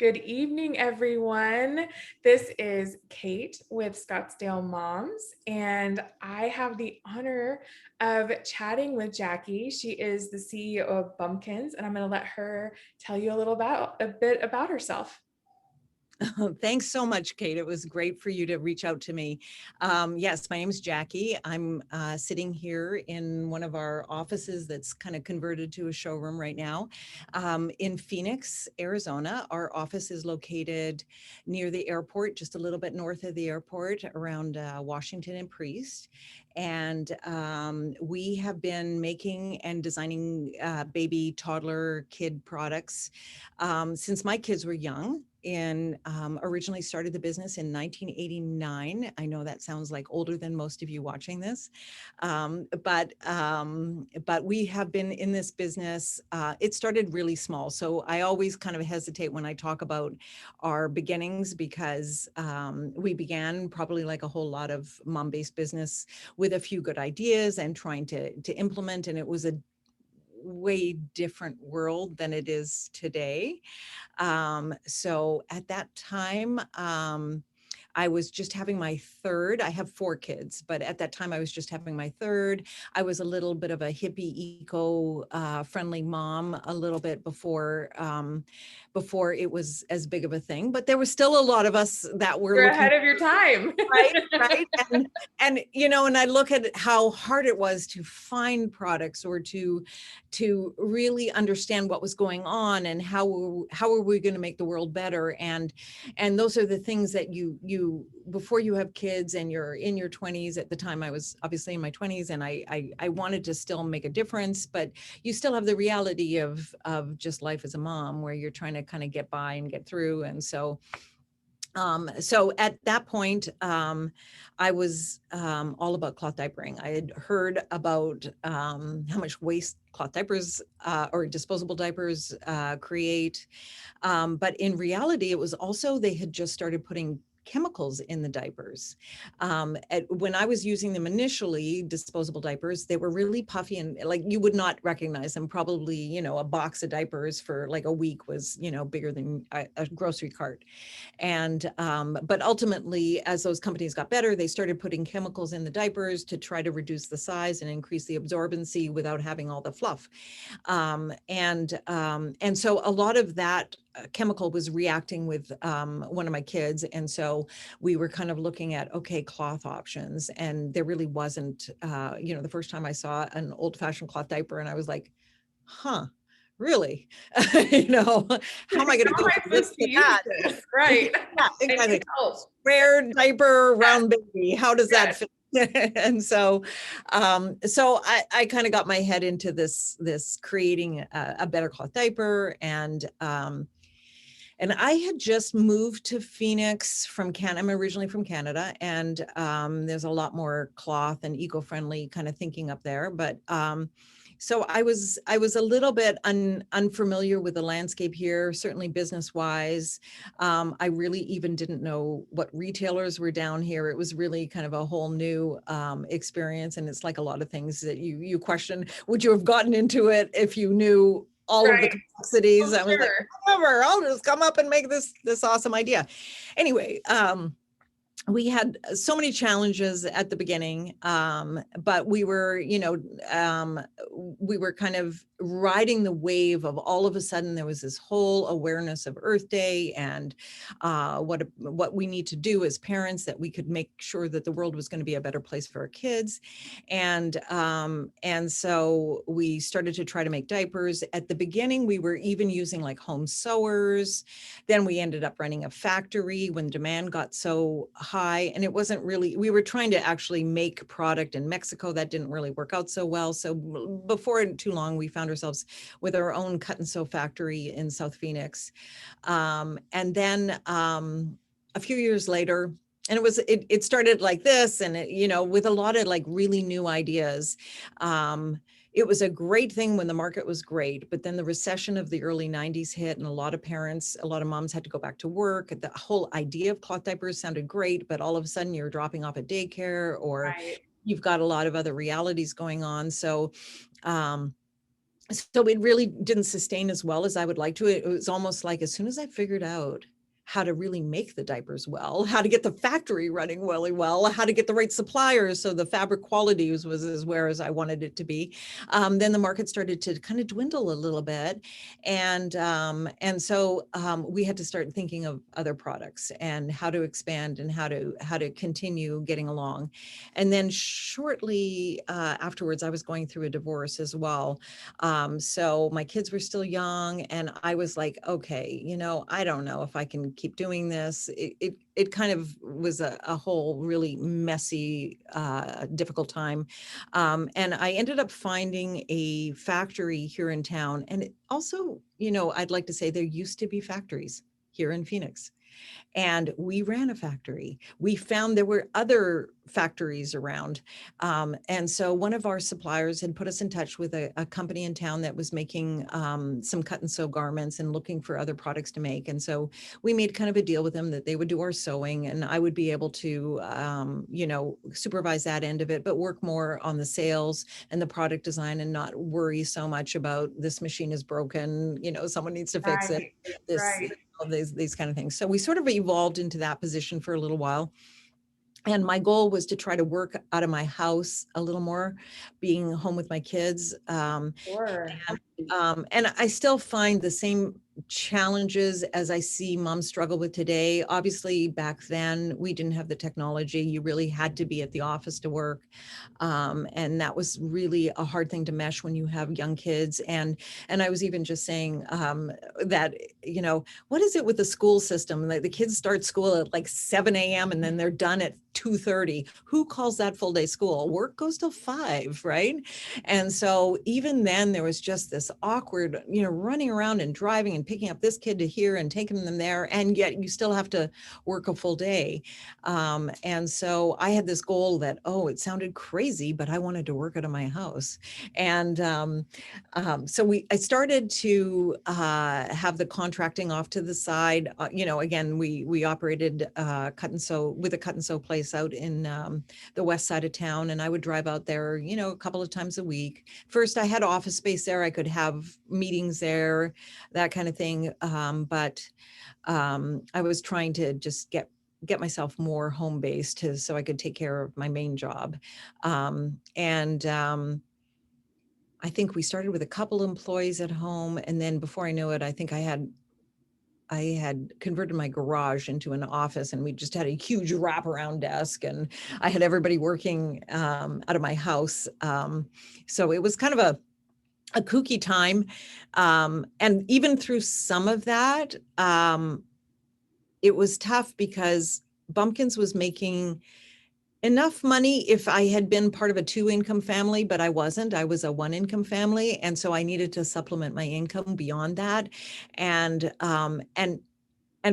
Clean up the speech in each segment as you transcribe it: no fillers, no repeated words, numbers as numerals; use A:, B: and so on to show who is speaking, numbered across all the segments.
A: Good evening, everyone. This is Kate with Scottsdale Moms, and I have the honor of chatting with Jakki. She is the CEO of Bumkins, and I'm going to let her tell you a bit about herself.
B: Thanks so much, Kate. It was great for you to reach out to me. Yes, my name is Jakki. I'm sitting here in one of our offices that's kind of converted to a showroom right now in Phoenix, Arizona. Our office is located near the airport, just a little bit north of the airport, around Washington and Priest. And we have been making and designing baby, toddler, kid products since my kids were young. And originally started the business in 1989. I know that sounds like older than most of you watching this, but we have been in this business. It started really small, so I always kind of hesitate when I talk about our beginnings because we began probably like a whole lot of mom-based business with a few good ideas and trying to implement, and it was a way different world than it is today. So at that time, I was just having my third. I have four kids, but at that time I was just having my third. I was a little bit of a hippie, eco-friendly mom a little bit before it was as big of a thing. But there was still a lot of us that were
A: You're
B: looking
A: ahead of your time.
B: right, right. And and I look at how hard it was to find products or to really understand what was going on and how are we going to make the world better. And those are the things that you before you have kids and you're in your 20s. At the time I was obviously in my 20s, and I wanted to still make a difference, but you still have the reality of just life as a mom where you're trying to kind of get by and get through. And so at that point, I was all about cloth diapering. I had heard about how much waste cloth diapers or disposable diapers create. But in reality, it was also they had just started putting chemicals in the diapers. When I was using them initially, disposable diapers, they were really puffy and like you would not recognize them. Probably, a box of diapers for like a week was, bigger than a grocery cart. And but ultimately, as those companies got better, they started putting chemicals in the diapers to try to reduce the size and increase the absorbency without having all the fluff. And so a lot of that chemical was reacting with one of my kids, and so we were kind of looking at cloth options, and there really wasn't. The first time I saw an old-fashioned cloth diaper, and I was like, huh. Really? How am I going to
A: How am
B: go
A: I
B: from this
A: supposed to
B: to
A: use
B: that?
A: this? Right.
B: Yeah,
A: I need
B: exactly.
A: help.
B: Square diaper,
A: Yes,
B: round baby. How does that
A: yes.
B: fit? And so I kind of got my head into this creating a better cloth diaper, and I had just moved to Phoenix from Canada. I'm originally from Canada, and there's a lot more cloth and eco-friendly kind of thinking up there. But so I was a little bit unfamiliar with the landscape here, certainly business wise. I really even didn't know what retailers were down here. It was really kind of a whole new experience, and it's like a lot of things that you question. Would you have gotten into it if you knew all of the
A: Right.
B: complexities?
A: Oh,
B: I was like,
A: sure.
B: whatever, I'll just come up and make this awesome idea. Anyway, we had so many challenges at the beginning, but we were, we were kind of riding the wave of all of a sudden there was this whole awareness of Earth Day and what we need to do as parents, that we could make sure that the world was going to be a better place for our kids. And so we started to try to make diapers. At the beginning, we were even using like home sewers. Then we ended up running a factory when demand got so high, and it wasn't really, we were trying to actually make product in Mexico. That didn't really work out so well. So before too long, we found ourselves with our own cut and sew factory in South Phoenix. And then a few years later, and it started like this, and with a lot of like really new ideas. It was a great thing when the market was great, but then the recession of the early 90s hit, and a lot of moms had to go back to work. The whole idea of cloth diapers sounded great, but all of a sudden you're dropping off at daycare, or
A: Right.
B: you've got a lot of other realities going on. So So it really didn't sustain as well as I would like to. It was almost like as soon as I figured out how to really make the diapers well, how to get the factory running really well, how to get the right suppliers so the fabric quality was as where as I wanted it to be. Then the market started to kind of dwindle a little bit, and so we had to start thinking of other products and how to expand and how to continue getting along. And then shortly afterwards, I was going through a divorce as well, so my kids were still young, and I was like, okay, I don't know if I can keep doing this. It kind of was a whole really messy, difficult time. And I ended up finding a factory here in town. And also, I'd like to say there used to be factories here in Phoenix, and we ran a factory. We found there were other factories around. And so one of our suppliers had put us in touch with a company in town that was making some cut and sew garments and looking for other products to make. And so we made kind of a deal with them that they would do our sewing and I would be able to, supervise that end of it, but work more on the sales and the product design and not worry so much about this machine is broken, someone needs to fix it.
A: Right,
B: This,
A: right.
B: these kind of things. So we sort of evolved into that position for a little while. And my goal was to try to work out of my house a little more, being home with my kids.
A: Sure.
B: And I still find the same challenges as I see moms struggle with today. Obviously, back then we didn't have the technology. You really had to be at the office to work. And that was really a hard thing to mesh when you have young kids. And I was even just saying that, what is it with the school system? Like the kids start school at like 7 a.m. and then they're done at 2:30. Who calls that full day school? Work goes till 5, right? And so even then there was just this awkward, running around and driving and picking up this kid to here and taking them there. And yet you still have to work a full day. And so I had this goal that, it sounded crazy, but I wanted to work out of my house. And so I started to have the contracting off to the side. Again, we operated cut and sew with a cut and sew place out in the west side of town. And I would drive out there, a couple of times a week. First, I had office space there. I could have meetings there, that kind of thing. But I was trying to just get myself more home based so I could take care of my main job. And I think we started with a couple employees at home. And then before I knew it, I think I had converted my garage into an office, and we just had a huge wraparound desk, and I had everybody working out of my house. So it was kind of a kooky time. And even through some of that, it was tough because Bumpkins was making enough money if I had been part of a 2-income family, but I wasn't. I was a 1-income family. And so I needed to supplement my income beyond that. And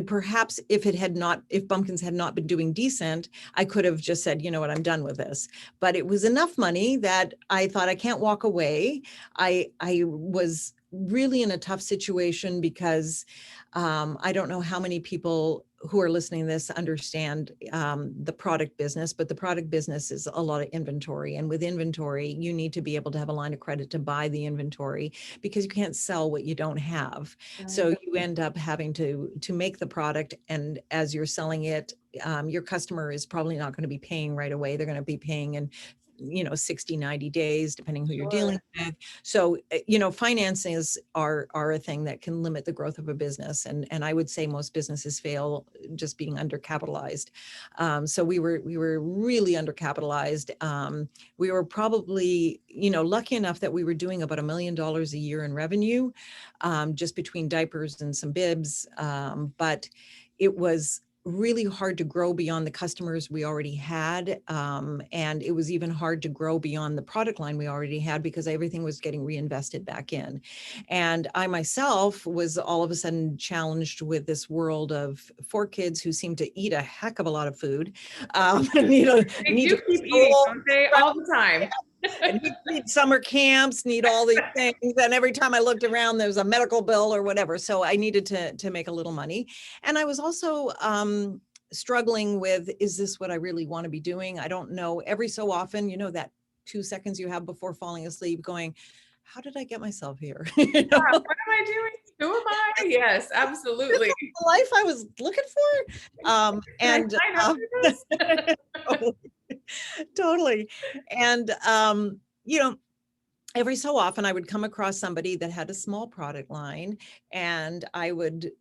B: perhaps if Bumpkins had not been doing decent, I could have just said, you know what, I'm done with this. But it was enough money that I thought I can't walk away. I was really in a tough situation because I don't know how many people who are listening to this understand the product business, but the product business is a lot of inventory. And with inventory, you need to be able to have a line of credit to buy the inventory because you can't sell what you don't have. So
A: Right.
B: you end up having to make the product. And as you're selling it, your customer is probably not going to be paying right away. They're going to be paying in 60, 90 days, depending who you're dealing
A: Sure.
B: with. So, finances are a thing that can limit the growth of a business. And I would say most businesses fail just being undercapitalized. So we were really undercapitalized. We were probably, lucky enough that we were doing about $1 million a year in revenue, just between diapers and some bibs. But it was really hard to grow beyond the customers we already had. And it was even hard to grow beyond the product line we already had because everything was getting reinvested back in. And I myself was all of a sudden challenged with this world of 4 kids who seem to eat a heck of a lot of food, and,
A: They
B: need to
A: do
B: go to
A: keep eating,
B: school,
A: don't they? All the time.
B: and need summer camps, need all these things. And every time I looked around, there was a medical bill or whatever. So I needed to make a little money. And I was also struggling with, is this what I really want to be doing? I don't know. Every so often, that 2 seconds you have before falling asleep going, how did I get myself here?
A: What am I doing? Who am I? Yes,
B: This
A: absolutely.
B: is the life I was looking for.
A: Can I
B: And
A: sign up for this?
B: totally, totally. And you know, every so often I would come across somebody that had a small product line, and I would,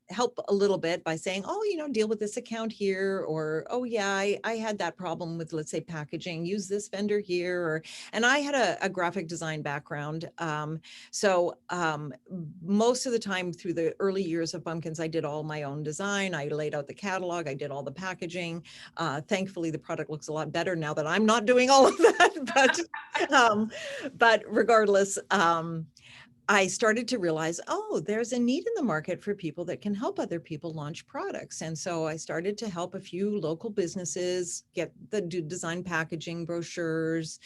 B: help a little bit by saying, oh, deal with this account here, or, oh yeah, I had that problem with, let's say, packaging, use this vendor here. And I had a graphic design background. So most of the time through the early years of Bumpkins, I did all my own design. I laid out the catalog, I did all the packaging. Thankfully, the product looks a lot better now that I'm not doing all of that. But regardless, I started to realize, oh, there's a need in the market for people that can help other people launch products. And so I started to help a few local businesses get the design packaging, brochures,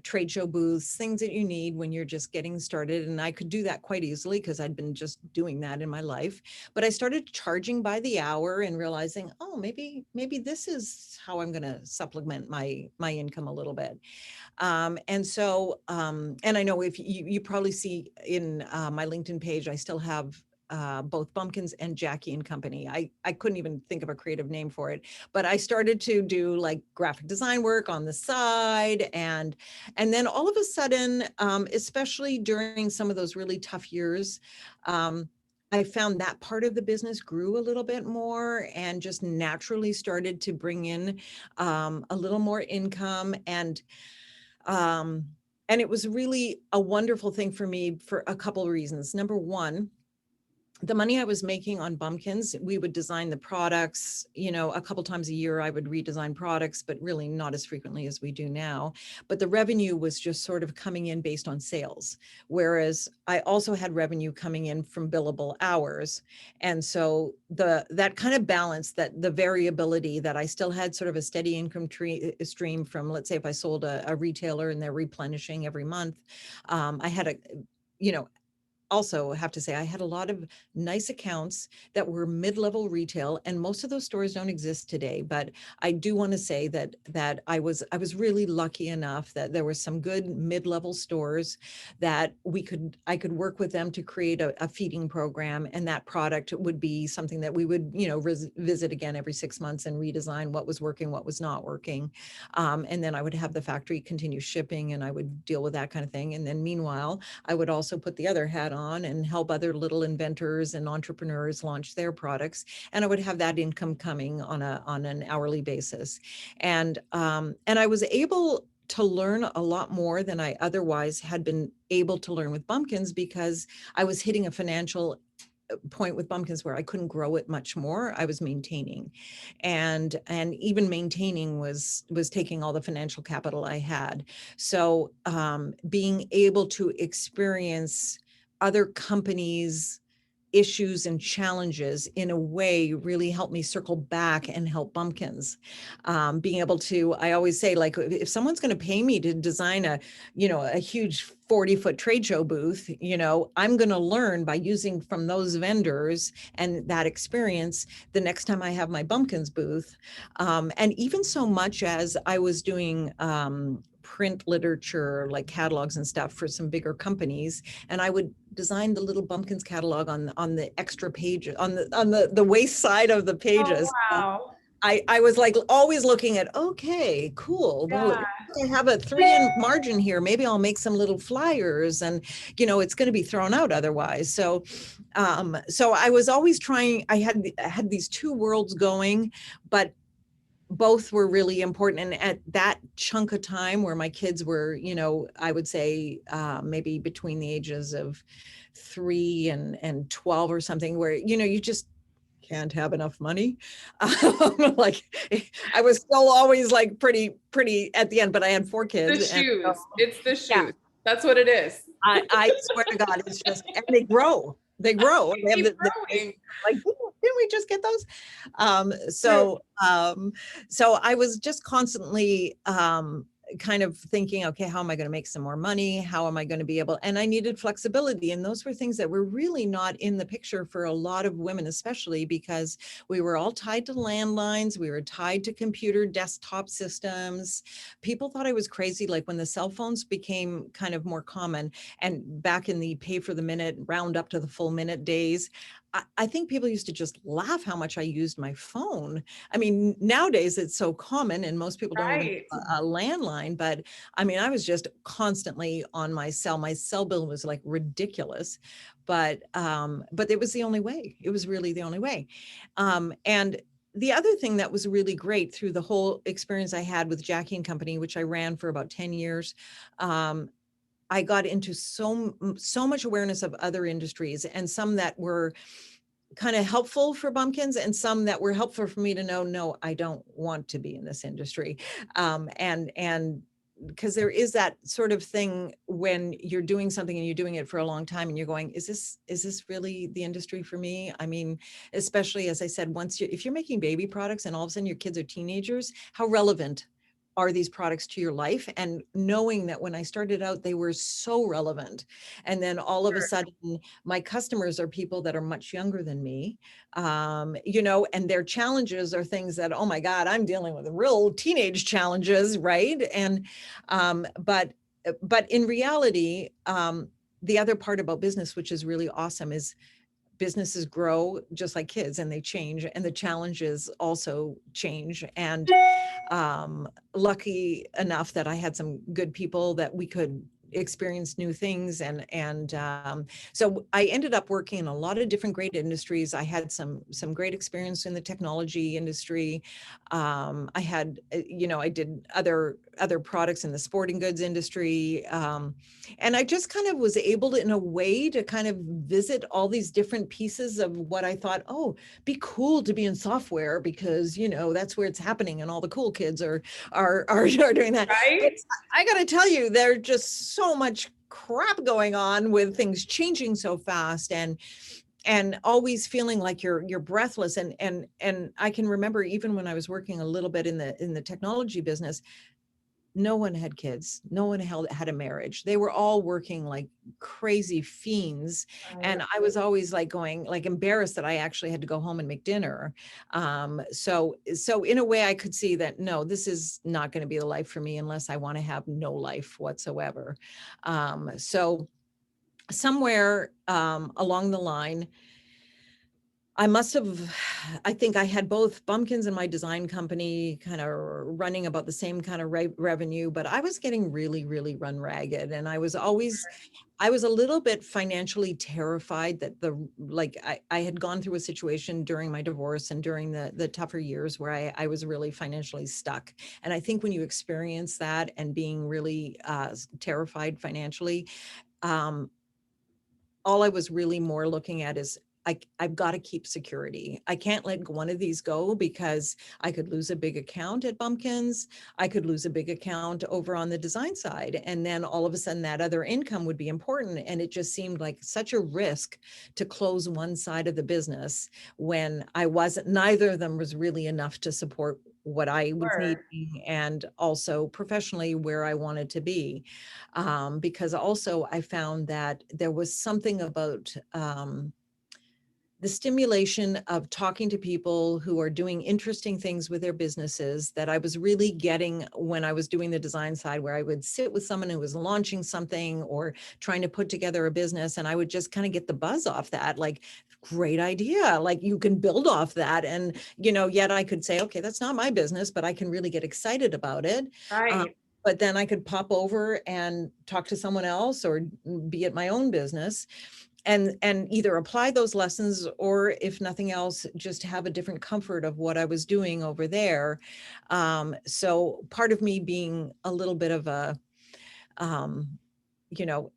B: trade show booths, things that you need when you're just getting started. And I could do that quite easily because I'd been just doing that in my life. But I started charging by the hour and realizing, oh, maybe this is how I'm going to supplement my income a little bit. And I know if you probably see in my LinkedIn page, I still have both Bumpkins and Jakki and Company. I couldn't even think of a creative name for it, but I started to do like graphic design work on the side. And then all of a sudden, especially during some of those really tough years, I found that part of the business grew a little bit more and just naturally started to bring in a little more income. Um, and it was really a wonderful thing for me for a couple of reasons. Number one, the money I was making on Bumpkins, we would design the products, a couple times a year I would redesign products, but really not as frequently as we do now. But the revenue was just sort of coming in based on sales. Whereas I also had revenue coming in from billable hours. And so that kind of balance, that the variability, that I still had sort of a steady income stream from, let's say if I sold a retailer and they're replenishing every month, I had also have to say I had a lot of nice accounts that were mid-level retail, and most of those stores don't exist today. But I do want to say that I was really lucky enough that there were some good mid-level stores that I could work with them to create a feeding program, and that product would be something that we would visit again every 6 months and redesign what was working, what was not working, and then I would have the factory continue shipping, and I would deal with that kind of thing. And then meanwhile, I would also put the other hat on and help other little inventors and entrepreneurs launch their products. And I would have that income coming on an hourly basis. And I was able to learn a lot more than I otherwise had been able to learn with Bumpkins, because I was hitting a financial point with Bumpkins where I couldn't grow it much more. I was maintaining, and even maintaining was taking all the financial capital I had. So being able to experience other companies' issues and challenges in a way really helped me circle back and help Bumpkins. Being able to, I always say, like, if someone's going to pay me to design a huge 40-foot trade show booth, I'm going to learn by using from those vendors and that experience the next time I have my Bumpkins booth. And even so much as I was doing print literature, like catalogs and stuff for some bigger companies, and I would design the little Bumpkins catalog on the extra page, on the waist side of the
A: Oh,
B: pages.
A: wow.
B: I was like always looking at, okay, cool. Well,
A: Yeah.
B: I have a 3-inch margin here. Maybe I'll make some little flyers, and it's going to be thrown out otherwise. So I was always trying. I had these two worlds going, but both were really important. And at that chunk of time where my kids were, I would say maybe between the ages of 3 and 12 or something, where, you just can't have enough money. Like I was still always like pretty at the end, but I had 4
A: The
B: kids. And so,
A: shoes. It's the
B: yeah,
A: shoes. That's what it is.
B: I swear to God, it's just, and they grow. They grow. They have
A: Keep
B: the
A: growing.
B: like, didn't we just get those? Um, so, um, so I was just constantly kind of thinking, okay, how am I going to make some more money? How am I going to be able, and I needed flexibility. And those were things that were really not in the picture for a lot of women, especially because we were all tied to landlines. We were tied to computer desktop systems. People thought I was crazy. Like when the cell phones became kind of more common and back in the pay for the minute, round up to the full minute days, I think people used to just laugh how much I used my phone. I mean, nowadays it's so common and most people don't even
A: Right.
B: have a landline, but I mean, I was just constantly on my cell. My cell bill was like ridiculous, but it was the only way. It was really the only way. And the other thing that was really great through the whole experience I had with Jakki and Company, which I ran for about 10 years, I got into so much awareness of other industries, and some that were kind of helpful for Bumpkins and some that were helpful for me to know, no, I don't want to be in this industry. And because there is that sort of thing when you're doing something and you're doing it for a long time and you're going, is this really the industry for me? I mean, especially as I said, if you're making baby products and all of a sudden your kids are teenagers, how relevant are these products to your life? And knowing that when I started out, they were so relevant. And then all of a sudden, my customers are people that are much younger than me, and their challenges are things that, oh my God, I'm dealing with real teenage challenges, right? And but in reality, the other part about business, which is really awesome, is businesses grow just like kids and they change, and the challenges also change. And lucky enough that I had some good people that we could experience new things. And so I ended up working in a lot of different great industries. I had some great experience in the technology industry. I had, I did other products in the sporting goods industry. And I just kind of was able to, in a way, to kind of visit all these different pieces of what I thought, oh, be cool to be in software because, that's where it's happening and all the cool kids are doing that. But
A: Right.
B: I got to tell you, there's just so much crap going on with things changing so fast, and always feeling like you're breathless. And I can remember even when I was working a little bit in the technology business, no one had kids. No one had a marriage. They were all working like crazy fiends.
A: Right.
B: And I was always like going, like embarrassed that I actually had to go home and make dinner. So in a way I could see that, no, this is not going to be the life for me unless I want to have no life whatsoever. So somewhere along the line, I think I had both Bumpkins and my design company kind of running about the same kind of revenue, but I was getting really, really run ragged. And I was a little bit financially terrified that I had gone through a situation during my divorce and during the tougher years where I was really financially stuck. And I think when you experience that and being really terrified financially, um, all I was really more looking at is I've got to keep security. I can't let one of these go because I could lose a big account at Bumpkins. I could lose a big account over on the design side. And then all of a sudden that other income would be important. And it just seemed like such a risk to close one side of the business when neither of them was really enough to support what I was
A: Sure.
B: needing and also professionally where I wanted to be. Because also I found that there was something about the stimulation of talking to people who are doing interesting things with their businesses that I was really getting when I was doing the design side, where I would sit with someone who was launching something or trying to put together a business, and I would just kind of get the buzz off that, like, great idea, like you can build off that. And, yet I could say, okay, that's not my business, but I can really get excited about it. Um,
A: Right.
B: but then I could pop over and talk to someone else or be at my own business and either apply those lessons, or if nothing else, just have a different comfort of what I was doing over there. So part of me being a little bit of a, um,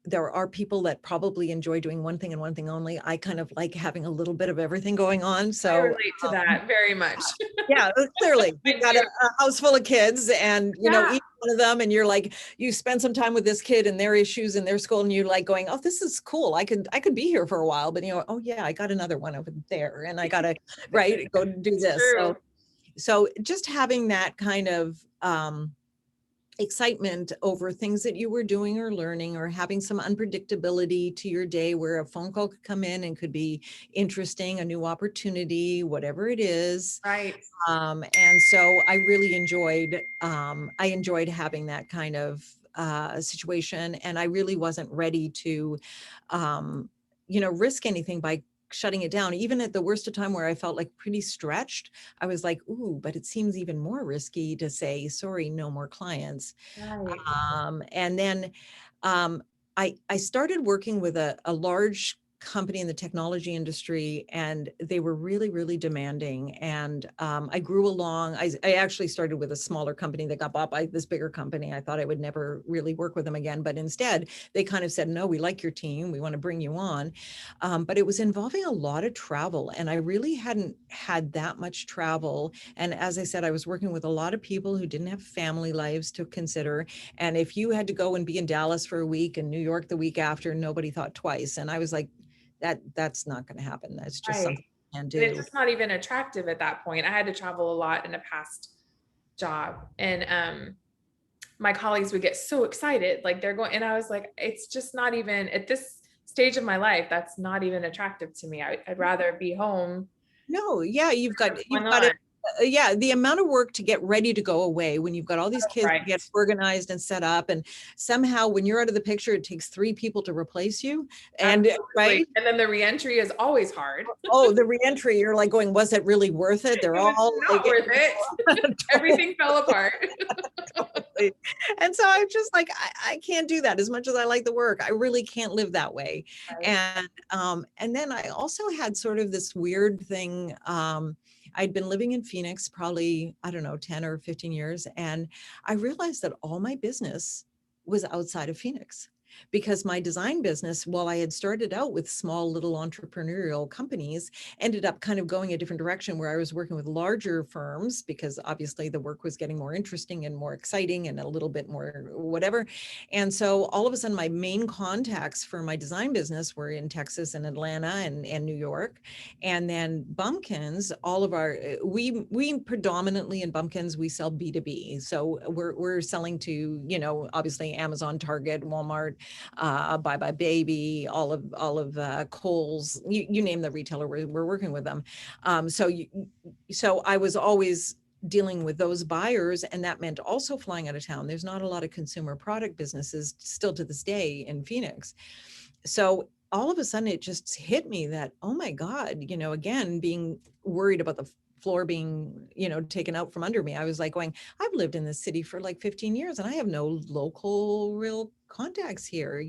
B: there are people that probably enjoy doing one thing and one thing only. I kind of like having a little bit of everything going on.
A: I
B: So
A: relate to that very much.
B: yeah, clearly
A: I
B: you've got a,
A: do.
B: a house full of kids, and
A: Yeah.
B: each one of them, and you're like, you spend some time with this kid and their issues and their school, and you're like going, oh, this is cool. I could be here for a while, but oh yeah, I got another one over there, and I gotta right go do
A: It's
B: this.
A: true.
B: So just having that kind of excitement over things that you were doing or learning, or having some unpredictability to your day where a phone call could come in and could be interesting, a new opportunity, whatever it is.
A: Right.
B: And so I really I enjoyed having that kind of situation. And I really wasn't ready to, um, risk anything by shutting it down. Even at the worst of time where I felt like pretty stretched, I was like, ooh, but it seems even more risky to say, sorry, no more clients.
A: Right.
B: And then um, I started working with a large company in the technology industry, and they were really, really demanding. And I grew along. I actually started with a smaller company that got bought by this bigger company. I thought I would never really work with them again, but instead they kind of said, no, we like your team. We want to bring you on. But it was involving a lot of travel, and I really hadn't had that much travel. And as I said, I was working with a lot of people who didn't have family lives to consider. And if you had to go and be in Dallas for a week and New York the week after, nobody thought twice. And I was like, that's not going to happen. That's just
A: Right.
B: something I can't
A: And it's
B: do.
A: just not even attractive at that point. I had to travel a lot in a past job. And my colleagues would get so excited, like they're going, and I was like, it's just not even at this stage of my life, that's not even attractive to me. I'd rather be home.
B: No, yeah,
A: What's
B: you've
A: going
B: got it.
A: on?
B: Yeah, the amount of work to get ready to go away when you've got all these kids to
A: Right.
B: get organized and set up, and somehow when you're out of the picture, it takes three people to replace you. And
A: Absolutely.
B: right,
A: And then the reentry is always hard.
B: oh, the reentry, you're like going, was it really worth it? They're
A: It was
B: all
A: not
B: like,
A: worth it. Everything fell apart.
B: totally. And so I'm just like, I can't do that as much as I like the work. I really can't live that way.
A: Right.
B: And then I also had sort of this weird thing. I'd been living in Phoenix probably, I don't know, 10 or 15 years. And I realized that all my business was outside of Phoenix, because my design business, while I had started out with small little entrepreneurial companies, ended up kind of going a different direction where I was working with larger firms, because obviously the work was getting more interesting and more exciting and a little bit more whatever. And so all of a sudden my main contacts for my design business were in Texas and Atlanta and New York. And then Bumkins, all of our, we predominantly in Bumkins, we sell B2B. So we're selling to, obviously Amazon, Target, Walmart, Bye Bye Baby, all of Kohl's, you name the retailer, we're working with them. So I was always dealing with those buyers, and that meant also flying out of town. There's not a lot of consumer product businesses still to this day in Phoenix. So all of a sudden it just hit me that, oh my God, again, being worried about the floor being, taken out from under me. I was like going, I've lived in this city for like 15 years and I have no local real contacts here.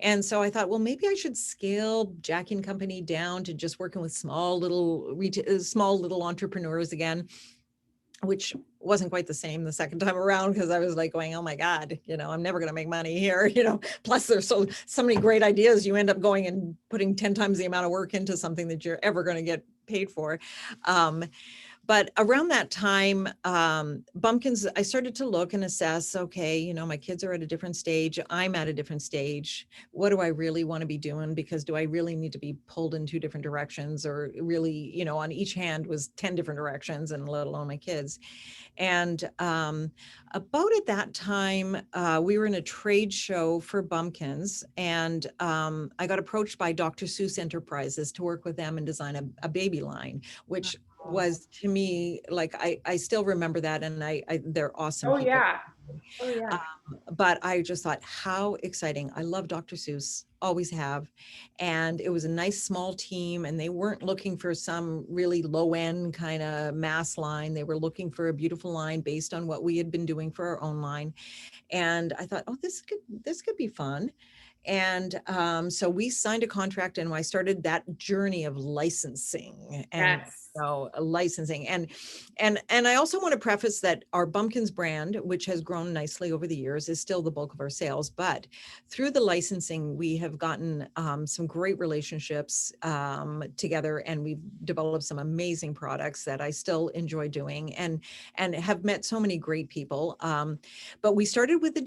B: And so I thought, well, maybe I should scale Jakki and Company down to just working with small little entrepreneurs again, which wasn't quite the same the second time around, because I was like going, oh my God, I'm never going to make money here, plus there's so many great ideas. You end up going and putting 10 times the amount of work into something that you're ever going to get paid for. But around that time, Bumpkins, I started to look and assess, okay, my kids are at a different stage. I'm at a different stage. What do I really want to be doing? Because do I really need to be pulled in two different directions, or really, on each hand was 10 different directions, and let alone my kids. And about at that time, we were in a trade show for Bumpkins, and I got approached by Dr. Seuss Enterprises to work with them and design a baby line, which was to me, like, I still remember that. And they're awesome
A: Oh
B: people.
A: yeah. Oh yeah.
B: But I just thought, how exciting. I love Dr. Seuss, always have. And it was a nice small team, and they weren't looking for some really low end kind of mass line. They were looking for a beautiful line based on what we had been doing for our own line. And I thought, oh, this could be fun. And so we signed a contract, and I started that journey of licensing and
A: Yes.
B: licensing. And I also want to preface that our Bumpkins brand, which has grown nicely over the years, is still the bulk of our sales. But through the licensing, we have gotten some great relationships together, and we've developed some amazing products that I still enjoy doing, and have met so many great people. But we started with the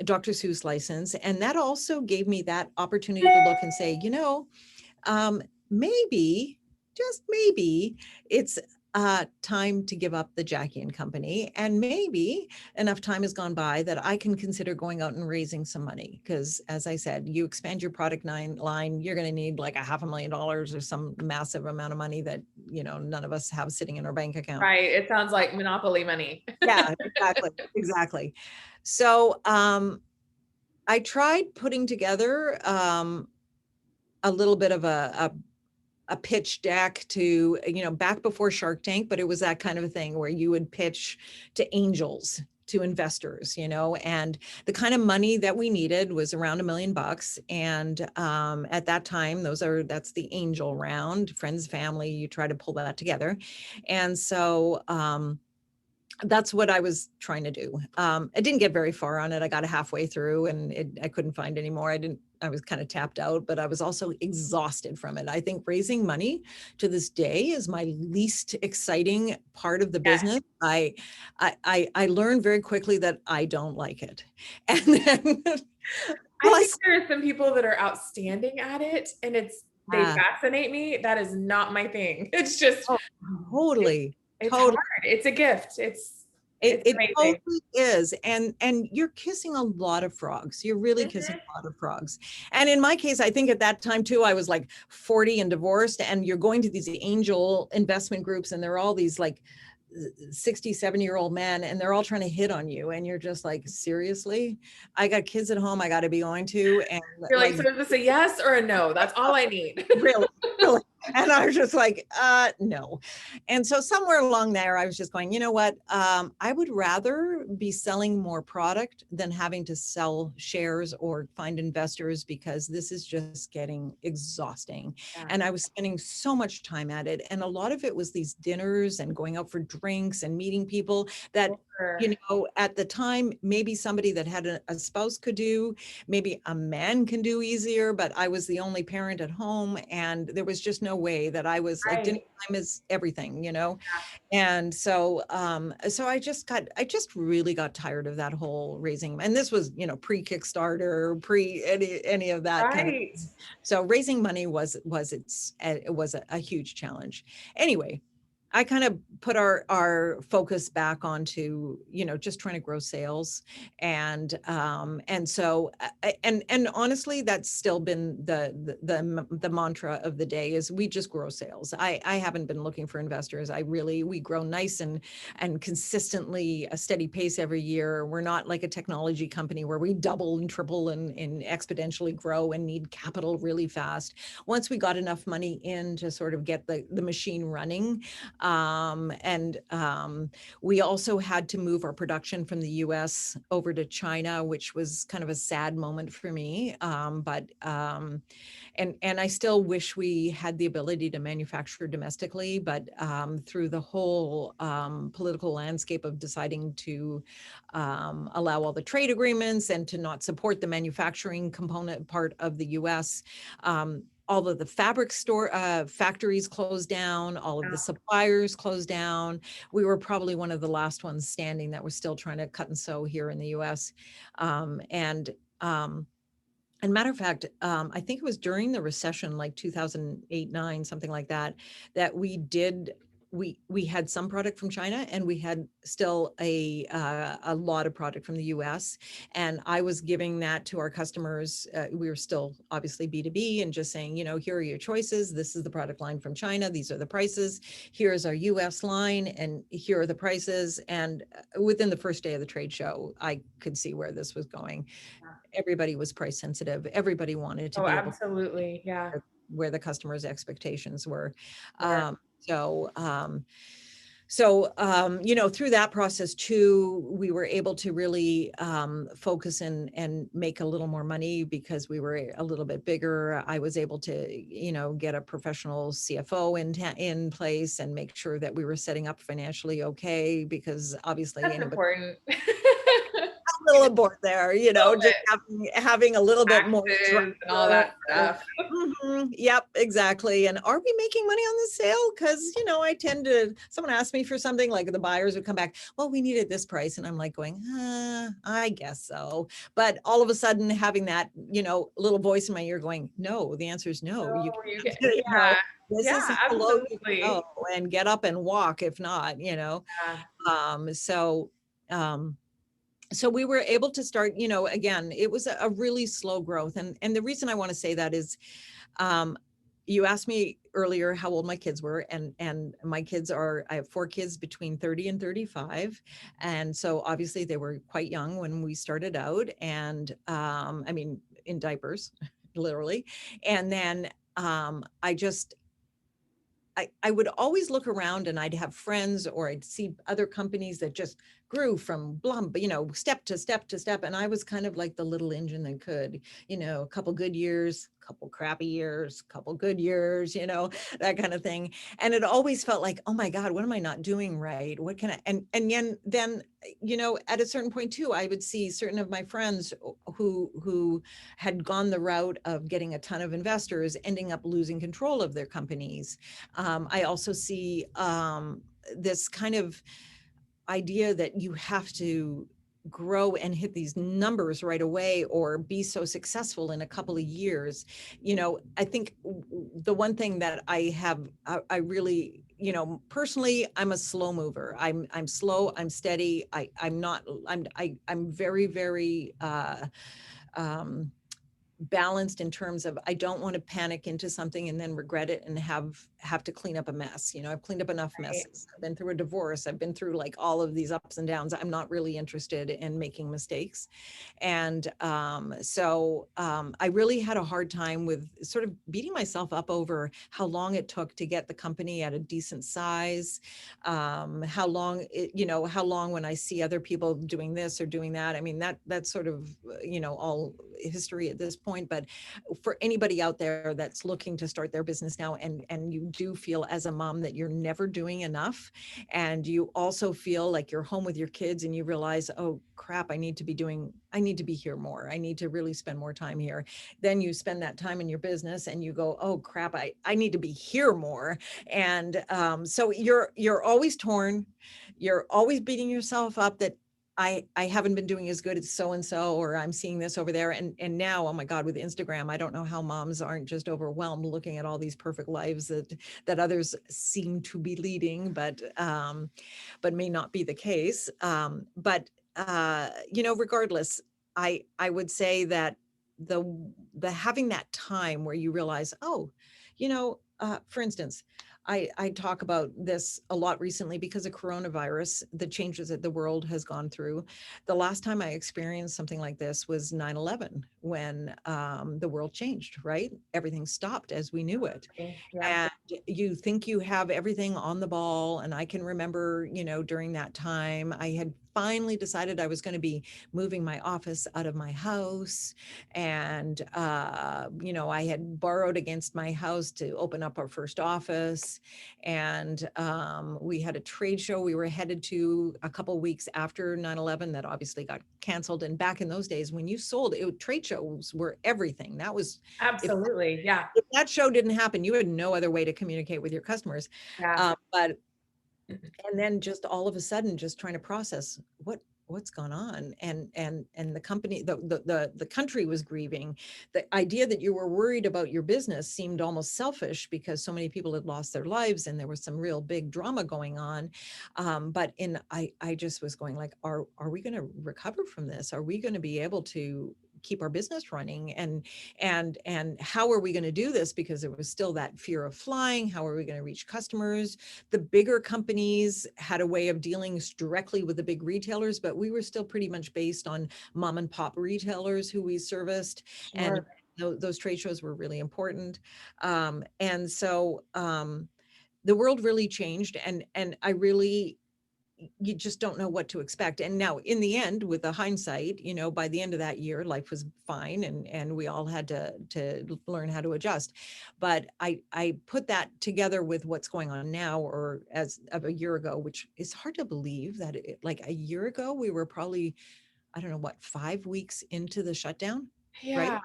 B: Dr. Seuss license, and that also gave me that opportunity to look and say, maybe, just maybe, it's time to give up the Jackie and Company, and maybe enough time has gone by that I can consider going out and raising some money. Because as I said, you expand your product line, you're going to need like a $500,000 or some massive amount of money that, none of us have sitting in our bank account.
A: Right. It sounds like Monopoly money.
B: Yeah, exactly, exactly. So I tried putting together a little bit of a pitch deck to, back before Shark Tank, but it was that kind of a thing where you would pitch to angels, to investors, and the kind of money that we needed was around $1 million. And at that time, that's the angel round, friends, family, you try to pull that together. And so, that's what I was trying to do. I didn't get very far on it. I got halfway through and I couldn't find any more. I was kind of tapped out, but I was also exhausted from it. I think raising money to this day is my least exciting part of the
A: Yes.
B: business. I learned very quickly that I don't like it. And then
A: I think
B: plus,
A: there are some people that are outstanding at it and they
B: uh,
A: fascinate me. That is not my thing. It's just,
B: oh,
A: it's,
B: totally,
A: it's hard.
B: totally.
A: It's a gift.
B: It,
A: It's
B: it
A: amazing.
B: totally is. And you're kissing a lot of frogs. You're really kissing
A: Mhm.
B: a lot of frogs. And in my case, I think at that time too, I was like 40 and divorced, and you're going to these angel investment groups, and they're all these like 60, 70-year-old men, and they're all trying to hit on you. And you're just like, seriously, I got kids at home I got to be going to. And
A: You're like,
B: like,
A: so is this a yes or a no? That's all I need.
B: really, really. And I was just like, no. And so somewhere along there, I was just going, you know what? I would rather be selling more product than having to sell shares or find investors, because this is just getting exhausting.
A: Yeah.
B: And I was spending so much time at it. And a lot of it was these dinners and going out for drinks and meeting people that,
A: Sure.
B: at the time, maybe somebody that had a spouse could do, maybe a man can do easier, but I was the only parent at home, and there was just no way that I was like, dinner
A: Right.
B: time is everything. And so I just really got tired of that whole raising. And this was, pre-Kickstarter, pre any of that kind of
A: Right.
B: thing. So raising money it was a huge challenge. Anyway, I kind of put our focus back onto, just trying to grow sales. And so and honestly, that's still been the mantra of the day, is we just grow sales. I haven't been looking for investors. We grow nice and consistently a steady pace every year. We're not like a technology company where we double and triple and exponentially grow and need capital really fast. Once we got enough money in to sort of get the machine running, and we also had to move our production from the US over to China, which was kind of a sad moment for me. And I still wish we had the ability to manufacture domestically, but through the whole political landscape of deciding to allow all the trade agreements and to not support the manufacturing component part of the US, all of the fabric factories closed down, all of the suppliers closed down. We were probably one of the last ones standing that was still trying to cut and sew here in the US. And matter of fact, I think it was during the recession, like 2008, 9, something like that, that we had some product from China, and we had still a lot of product from the US. And I was giving that to our customers. We were still obviously B2B, and just saying, here are your choices. This is the product line from China. These are the prices. Here's our US line, and here are the prices. And within the first day of the trade show, I could see where this was going. Everybody was price sensitive. Everybody wanted to
A: Oh,
B: be able to
A: absolutely. Yeah.
B: where the customer's expectations were.
A: Sure.
B: Um, so, um, through that process too, we were able to really focus and make a little more money because we were a little bit bigger. I was able to, get a professional CFO in place and make sure that we were setting up financially okay, because obviously
A: That's
B: anybody
A: important.
B: little abort there,
A: little
B: just
A: bit
B: having a little bit more
A: taxes and all
B: structure.
A: that stuff.
B: Yep, exactly. And are we making money on the sale? Because, I tend to, someone asked me for something, like the buyers would come back, well, we needed this price. And I'm like going, I guess so. But all of a sudden having that, little voice in my ear going, no, the answer is no. You
A: Oh, you
B: can't,
A: get, yeah,
B: this
A: yeah,
B: is how low you go,
A: absolutely.
B: and get up and walk if not.
A: Yeah,
B: Um, so, um, so we were able to start, again, it was a really slow growth. And the reason I want to say that is, um, you asked me earlier how old my kids were, and my kids I have 4 kids between 30 and 35. And so obviously they were quite young when we started out, and I mean, in diapers, literally. And then I would always look around, and I'd have friends, or I'd see other companies that just grew from step to step to step. And I was kind of like the little engine that could, a couple good years, couple crappy years, couple good years, that kind of thing. And it always felt like, oh my God, what am I not doing right? What can I, and then, at a certain point too, I would see certain of my friends who had gone the route of getting a ton of investors, ending up losing control of their companies. I also see this kind of idea that you have to grow and hit these numbers right away, or be so successful in a couple of years. I think the one thing that I really, personally, I'm a slow mover. I'm slow, I'm steady. I'm not, I'm very, very, um, balanced in terms of, I don't want to panic into something and then regret it and have to clean up a mess. I've cleaned up enough
A: right.
B: messes. I've been through a divorce. I've been through like all of these ups and downs. I'm not really interested in making mistakes. And I really had a hard time with sort of beating myself up over how long it took to get the company at a decent size. How long when I see other people doing this or doing that. I mean, that's sort of, all history at this point. But for anybody out there that's looking to start their business now, and you do feel as a mom that you're never doing enough, and you also feel like you're home with your kids and you realize, oh crap, I need to be here more. I need to really spend more time here. Then you spend that time in your business and you go, oh crap, I need to be here more. And so you're always torn. You're always beating yourself up that I haven't been doing as good as so and so, or I'm seeing this over there. And now, oh my God, with Instagram, I don't know how moms aren't just overwhelmed looking at all these perfect lives that others seem to be leading, but may not be the case. Regardless, I would say that the the having that time where you realize, oh, for instance, I talk about this a lot recently because of coronavirus, the changes that the world has gone through. The last time I experienced something like this was 9/11, when the world changed, right? Everything stopped as we knew it.
A: Okay, yeah.
B: And you think you have everything on the ball. And I can remember, during that time, I had finally decided I was going to be moving my office out of my house. And, I had borrowed against my house to open up our first office. And we had a trade show we were headed to a couple weeks after 9/11 that obviously got canceled. And back in those days, when you sold it, trade shows were everything. That was, if
A: Absolutely. Yeah.
B: if that show didn't happen, you had no other way to communicate with your customers.
A: Yeah.
B: But and then just all of a sudden, just trying to process what's gone on, and the company, the country was grieving. The idea that you were worried about your business seemed almost selfish, because so many people had lost their lives and there was some real big drama going on. I just was going like, are we going to recover from this? Are we going to be able to keep our business running? And how are we going to do this? Because there was still that fear of flying. How are we going to reach customers? The bigger companies had a way of dealing directly with the big retailers, but we were still pretty much based on mom and pop retailers who we serviced. And
A: Sure.
B: those trade shows were really important. The world really changed, and I really, you just don't know what to expect. And now in the end, with the hindsight, by the end of that year, life was fine, and we all had to learn how to adjust. But I put that together with what's going on now, or as of a year ago, which is hard to believe that like a year ago, we were probably I don't know what, 5 weeks into the shutdown, right?
A: Yeah.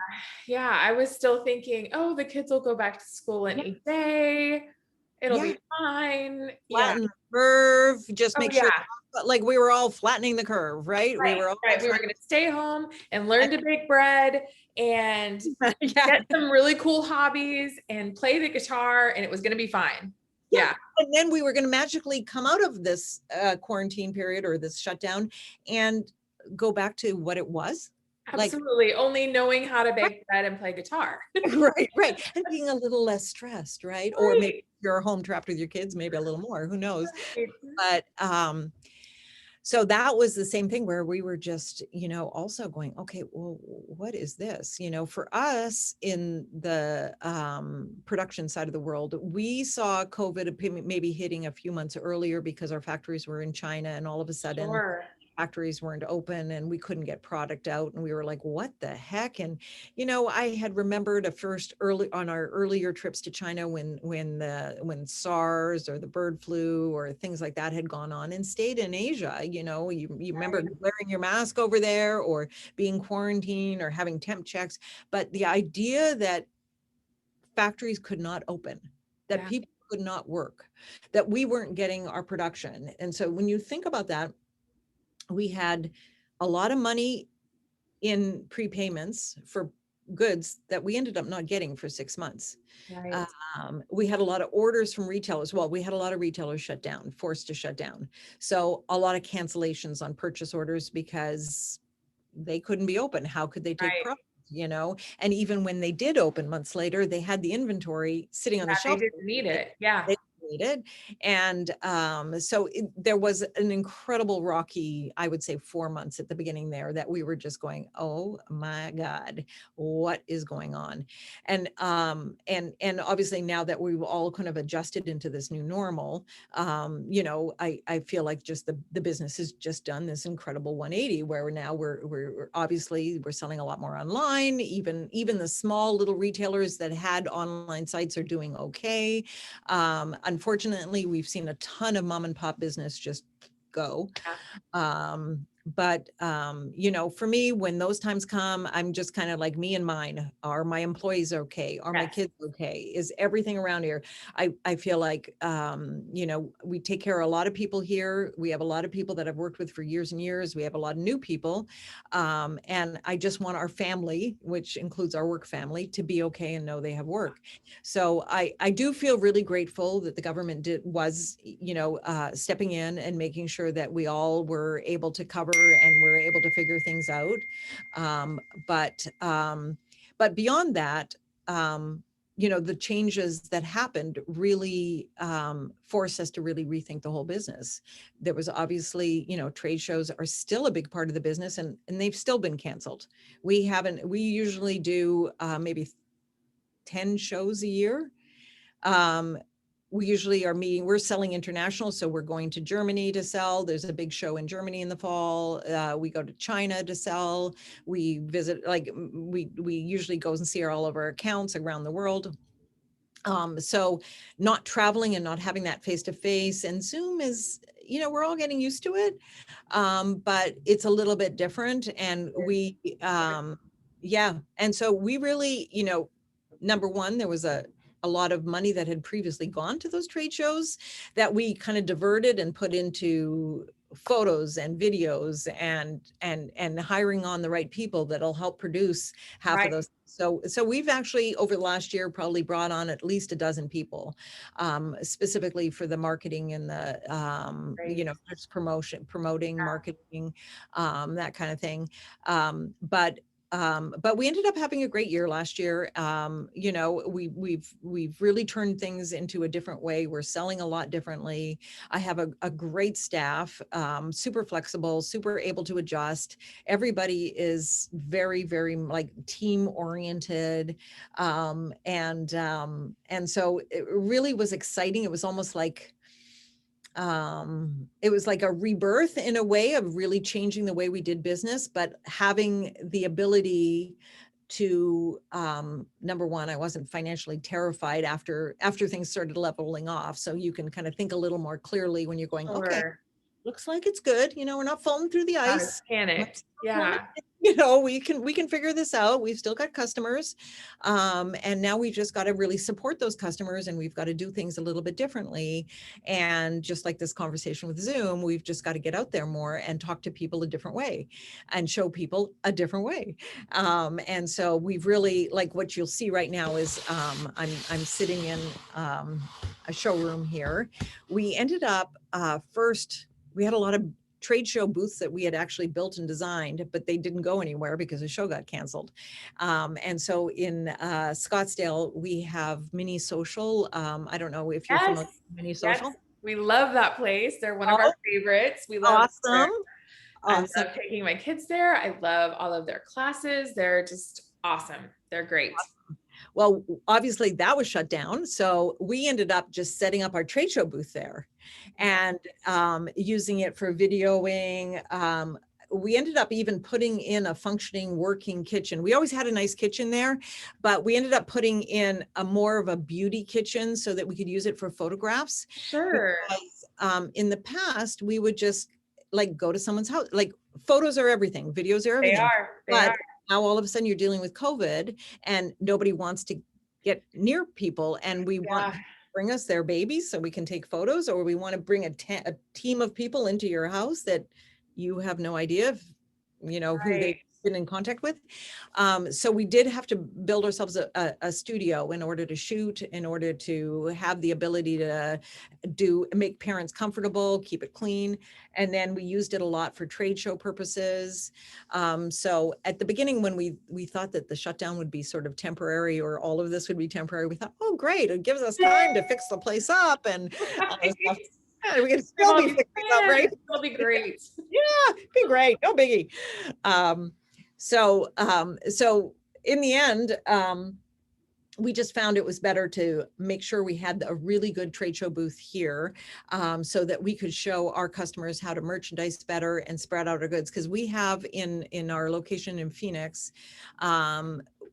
A: Yeah. I was still thinking, oh, the kids will go back to school in
B: Yeah.
A: a day. It'll
B: Yeah.
A: be fine. Yeah.
B: Flatten the curve, just
A: Oh,
B: make sure,
A: yeah.
B: like we were all flattening the curve, right? We
A: Right.
B: were all
A: Right. We were
B: trying
A: going to stay home and learn to
B: to,
A: bake bread and
B: yeah.
A: get some really cool hobbies and play the guitar, and it was going to be fine.
B: Yeah.
A: Yeah.
B: And then we were going to magically come out of this quarantine period or this shutdown and go back to what it was. Like,
A: Absolutely. Only knowing how to bake bread and play guitar.
B: right, right. And being a little less stressed, right? Or maybe
A: Right.
B: you're home trapped with your kids, maybe a little more, who knows?
A: Right.
B: But so that was the same thing where we were just, also going, okay, well, what is this? For us in the production side of the world, we saw COVID maybe hitting a few months earlier because our factories were in China, and all of a sudden
A: Sure.
B: factories weren't open and we couldn't get product out, and we were like, what the heck? And I had remembered a first early on our earlier trips to China when SARS or the bird flu or things like that had gone on, and stayed in Asia. You remember
A: Right.
B: wearing your mask over there or being quarantined or having temp checks, but the idea that factories could not open, that
A: Yeah.
B: people could not work, that we weren't getting our production. And so when you think about that, we had a lot of money in prepayments for goods that we ended up not getting for 6 months.
A: Right.
B: We had a lot of orders from retailers. Well, we had a lot of retailers shut down, forced to shut down. So a lot of cancellations on purchase orders because they couldn't be open. How could they take
A: Right.
B: product? And even when they did open months later, they had the inventory sitting on
A: Yeah.
B: the
A: They
B: shelf.
A: didn't need it. Yeah.
B: They needed. And so there was an incredible rocky, I would say, 4 months at the beginning there that we were just going, oh my God, what is going on? And obviously now that we've all kind of adjusted into this new normal, I feel like just the business has just done this incredible 180 where now we're obviously we're selling a lot more online. Even the small little retailers that had online sites are doing okay. Unfortunately, we've seen a ton of mom and pop business just go.
A: Yeah.
B: But for me, when those times come, I'm just kind of like, me and mine. Are my employees okay? Are my
A: Yes.
B: kids okay? Is everything around here? I feel like, we take care of a lot of people here. We have a lot of people that I've worked with for years and years. We have a lot of new people. And I just want our family, which includes our work family, to be okay and know they have work. So I do feel really grateful that the government was stepping in and making sure that we all were able to cover and were able to figure things out. Um, but um, but beyond that, the changes that happened really forced us to really rethink the whole business. There was obviously, trade shows are still a big part of the business, and they've still been canceled. We usually do maybe 10 shows a year. Um, we usually are meeting, we're selling international. So we're going to Germany to sell. There's a big show in Germany in the fall. We go to China to sell. We visit, like we usually go and see all of our accounts around the world. So not traveling and not having that face to face, and Zoom is, we're all getting used to it. But it's a little bit different. And yeah. And so we really, number one, there was a lot of money that had previously gone to those trade shows that we kind of diverted and put into photos and videos and hiring on the right people that'll help produce half of
A: Right.
B: those. So we've actually over the last year probably brought on at least a dozen people, specifically for the marketing and the
A: Great.
B: just promoting marketing, that kind of thing. But we ended up having a great year last year. We've really turned things into a different way. We're selling a lot differently. I have a great staff, super flexible, super able to adjust. Everybody is very, very like team oriented. And so it really was exciting. It was almost like, it was like a rebirth in a way of really changing the way we did business, but having the ability to, number one, I wasn't financially terrified after things started leveling off. So you can kind of think a little more clearly when you're going, okay,
A: Sure.
B: looks like it's good. We're not falling through the
A: Not as
B: ice.
A: panicked. Yeah.
B: We can figure this out. We've still got customers. And now we just got to really support those customers, and we've got to do things a little bit differently. And just like this conversation with Zoom, we've just got to get out there more and talk to people a different way and show people a different way. And so we've really, like, what you'll see right now is I'm sitting in a showroom here. We ended up first, we had a lot of trade show booths that we had actually built and designed, but they didn't go anywhere because the show got canceled. And so in Scottsdale, we have Mini Social. I don't know if you're
A: Yes.
B: familiar with Mini
A: Yes.
B: Social.
A: We love that place. They're one of our
B: Oh,
A: favorites. We love it there.
B: awesome.
A: I
B: Awesome.
A: love taking my kids there. I love all of their classes. They're just awesome. They're great.
B: Well, obviously that was shut down. So we ended up just setting up our trade show booth there and using it for videoing. We ended up even putting in a functioning working kitchen. We always had a nice kitchen there, but we ended up putting in a more of a beauty kitchen so that we could use it for photographs.
A: Sure.
B: Because in the past, we would just like go to someone's house. Like, photos are everything, videos are
A: They
B: everything.
A: are. They
B: But
A: are.
B: now all of a sudden you're dealing with COVID and nobody wants to get near people, and we want
A: Yeah.
B: people to bring us their babies so we can take photos, or we want to bring a team of people into your house that you have no idea if, who they've
A: Right.
B: been in contact with. So we did have to build ourselves a studio in order to shoot, in order to have the ability to make parents comfortable, keep it clean. And then we used it a lot for trade show purposes. So at the beginning, when we thought that the shutdown would be sort of temporary, or all of this would be temporary, we thought, oh, great, it gives us time to fix the place up and all this stuff.
A: Right.
B: Yeah, we can
A: We have
B: still
A: all
B: be
A: these
B: fixing up,
A: plans.
B: right?
A: It'll be great.
B: Yeah, be great, no biggie. So in the end, we just found it was better to make sure we had a really good trade show booth here, so that we could show our customers how to merchandise better and spread out our goods. Because we have in our location in Phoenix,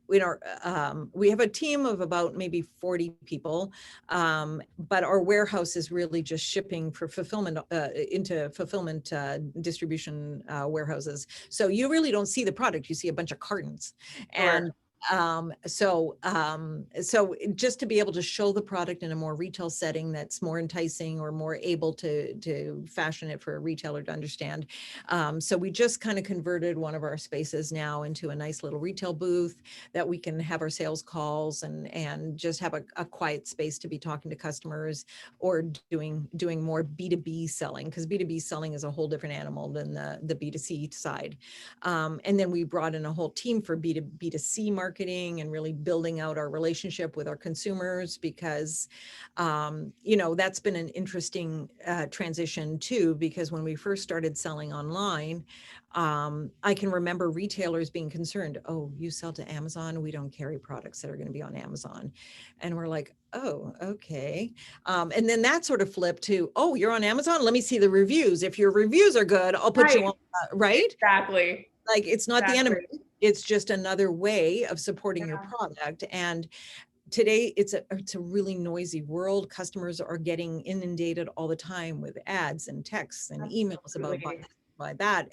B: we have a team of about maybe 40 people, but our warehouse is really just shipping for fulfillment into fulfillment distribution warehouses. So you really don't see the product; you see a bunch of cartons,
A: Sure.
B: and so just to be able to show the product in a more retail setting that's more enticing, or more able to fashion it for a retailer to understand. So we just kind of converted one of our spaces now into a nice little retail booth that we can have our sales calls and just have a quiet space to be talking to customers, or doing more B2B selling, because B2B selling is a whole different animal than the B2C side. And then we brought in a whole team for B2C marketing and really building out our relationship with our consumers, because, that's been an interesting transition too, because when we first started selling online, I can remember retailers being concerned, oh, you sell to Amazon, we don't carry products that are going to be on Amazon. And we're like, oh, okay. And then that sort of flipped to, oh, you're on Amazon, let me see the reviews. If your reviews are good, I'll put you
A: Right.
B: on, right?
A: Exactly.
B: Like, it's not the enemy.
A: Exactly.
B: It's just another way of supporting your
A: Yeah.
B: product. And today it's a really noisy world. Customers are getting inundated all the time with ads and texts and emails about buy
A: Absolutely.
B: this, buy that.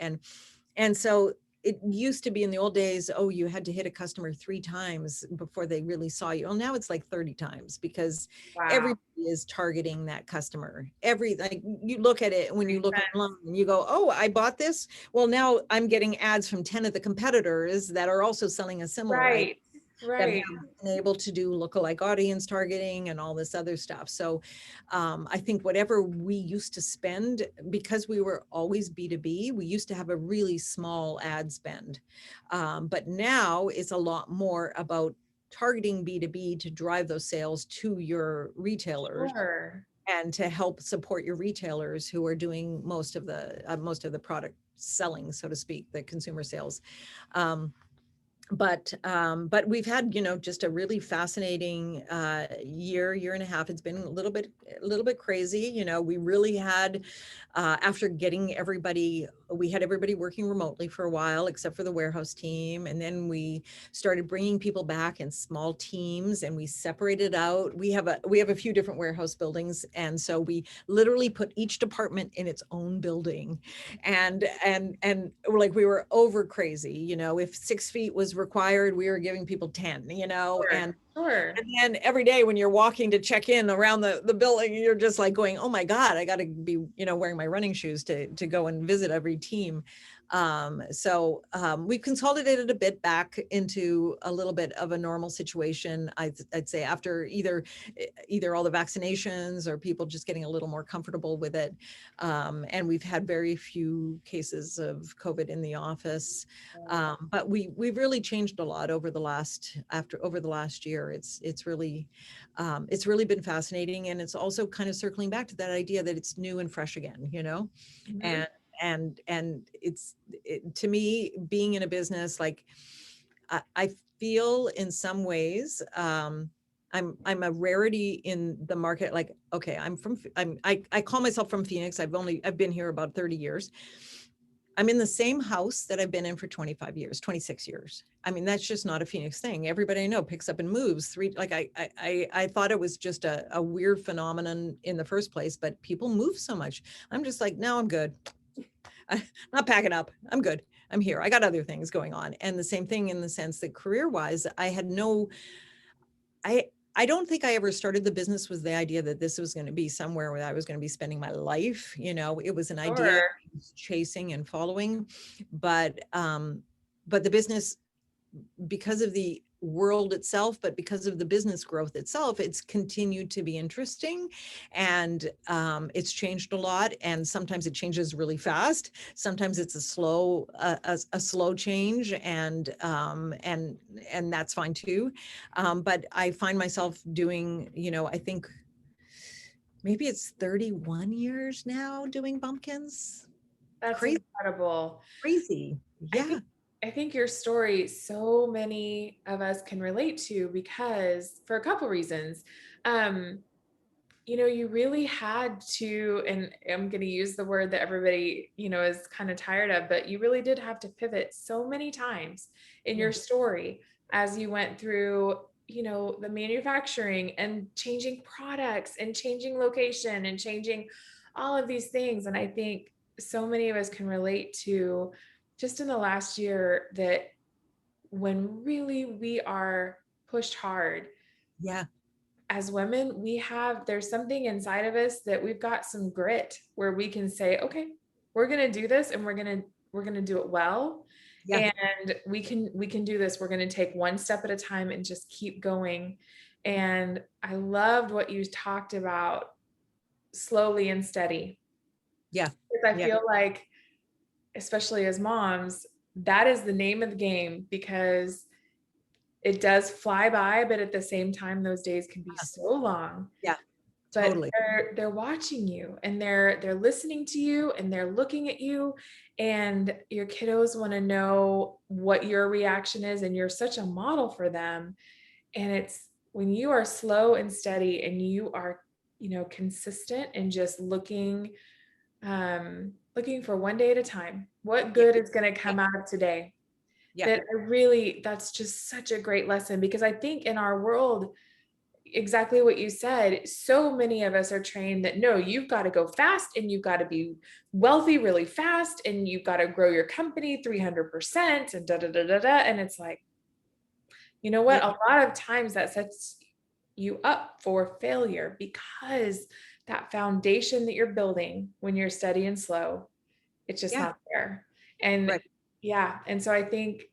B: And so it used to be in the old days, oh, you had to hit a customer 3 times before they really saw you. Well, now it's like 30 times, because
A: Wow.
B: everybody is targeting that customer. Like, you look at it when you
A: Makes
B: look
A: sense.
B: online and you go, oh, I bought this. Well, now I'm getting ads from 10 of the competitors that are also selling a similar item,
A: Right.
B: that
A: Right.
B: have been able to do lookalike audience targeting and all this other stuff. So I think whatever we used to spend, because we were always B2B, we used to have a really small ad spend. But now it's a lot more about targeting B2B to drive those sales to your retailers,
A: Sure.
B: and to help support your retailers who are doing most of the product selling, so to speak, the consumer sales. Um, but we've had, just a really fascinating year and a half. It's been a little bit crazy. We really had, after getting everybody, we had everybody working remotely for a while, except for the warehouse team, and then we started bringing people back in small teams, and we separated out. We have a few different warehouse buildings, and so we literally put each department in its own building, and like we were over crazy. If 6 feet was required, we were giving people 10,
A: Sure. Sure.
B: and then every day when you're walking to check in around the building, you're just like going, oh my God, I got to be, wearing my running shoes to go and visit every team. We've consolidated a bit back into a little bit of a normal situation. I'd say after either all the vaccinations or people just getting a little more comfortable with it. And we've had very few cases of COVID in the office. But we've really changed a lot over the last year. It's really been fascinating, and it's also kind of circling back to that idea that it's new and fresh again,
A: Mhm.
B: and to me, being in a business, like I feel in some ways, I'm a rarity in the market. Like, okay, I call myself from Phoenix. I've been here about 30 years. I'm in the same house that I've been in for 25 years, 26 years. I mean, that's just not a Phoenix thing. Everybody I know picks up and moves like I thought it was just a weird phenomenon in the first place, but people move so much. I'm just like, no, I'm good. I'm not packing up. I'm good. I'm here. I got other things going on. And the same thing in the sense that career wise, I, I don't think I ever started the business with the idea that this was going to be somewhere where I was going to be spending my life. It was an idea
A: Sure.
B: I was chasing and following, but the business, because of the world itself, but because of the business growth itself, it's continued to be interesting, and it's changed a lot. And sometimes it changes really fast. Sometimes it's a slow change, and that's fine too. But I find myself doing, I think maybe it's 31 years now doing Bumpkins.
A: That's
B: Crazy,
A: incredible.
B: crazy.
A: I think
B: Yeah,
A: I think your story so many of us can relate to because for a couple reasons. Um, you really had to, and I'm going to use the word that everybody, is kind of tired of, but you really did have to pivot so many times in
B: yeah,
A: your story as you went through, the manufacturing and changing products and changing location and changing all of these things. And I think so many of us can relate to just in the last year that when really we are pushed hard
B: yeah,
A: as women, there's something inside of us that we've got some grit where we can say, okay, we're going to do this and we're going to do it well.
B: yeah,
A: And we can do this. We're going to take one step at a time and just keep going. And I loved what you talked about slowly and steady.
B: yeah,
A: Because I
B: yeah.
A: feel like, especially as moms, that is the name of the game because it does fly by, but at the same time, those days can be so long.
B: Yeah,
A: But
B: totally.
A: they're watching you and they're listening to you and they're looking at you, and your kiddos want to know what your reaction is, and you're such a model for them. And it's when you are slow and steady and you are, consistent and just looking for one day at a time, what
B: Yeah,
A: good is going to
B: yeah,
A: come out of today.
B: yeah,
A: That's just such a great lesson because I think in our world, exactly what you said, so many of us are trained that no, you've got to go fast and you've got to be wealthy really fast and you've got to grow your company 300% and da da da da da. And it's like, you know
B: yeah,
A: what? A lot of times that sets you up for failure because that foundation that you're building when you're steady and slow, it's just
B: yeah,
A: not there. And
B: right.
A: yeah, and so I think,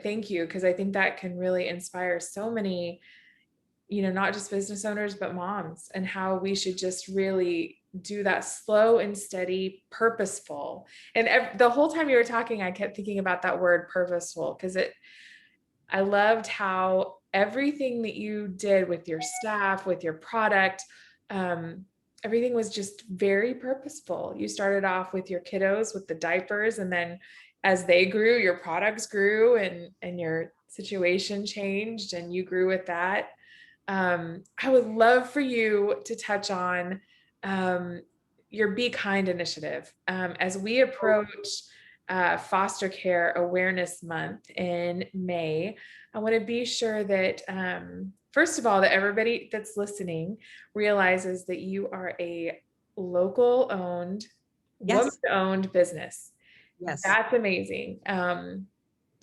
A: thank you, because I think that can really inspire so many, not just business owners, but moms, and how we should just really do that slow and steady, purposeful. And the whole time you were talking, I kept thinking about that word purposeful because I loved how everything that you did with your staff, with your product, everything was just very purposeful. You started off with your kiddos with the diapers, and then as they grew, your products grew and your situation changed and you grew with that. I would love for you to touch on um, your Be Kind initiative as we approach Foster Care Awareness Month in May. I want to be sure that, first of all, that everybody that's listening realizes that you are a local owned, woman
B: Yes,
A: owned business.
B: yes.
A: That's amazing.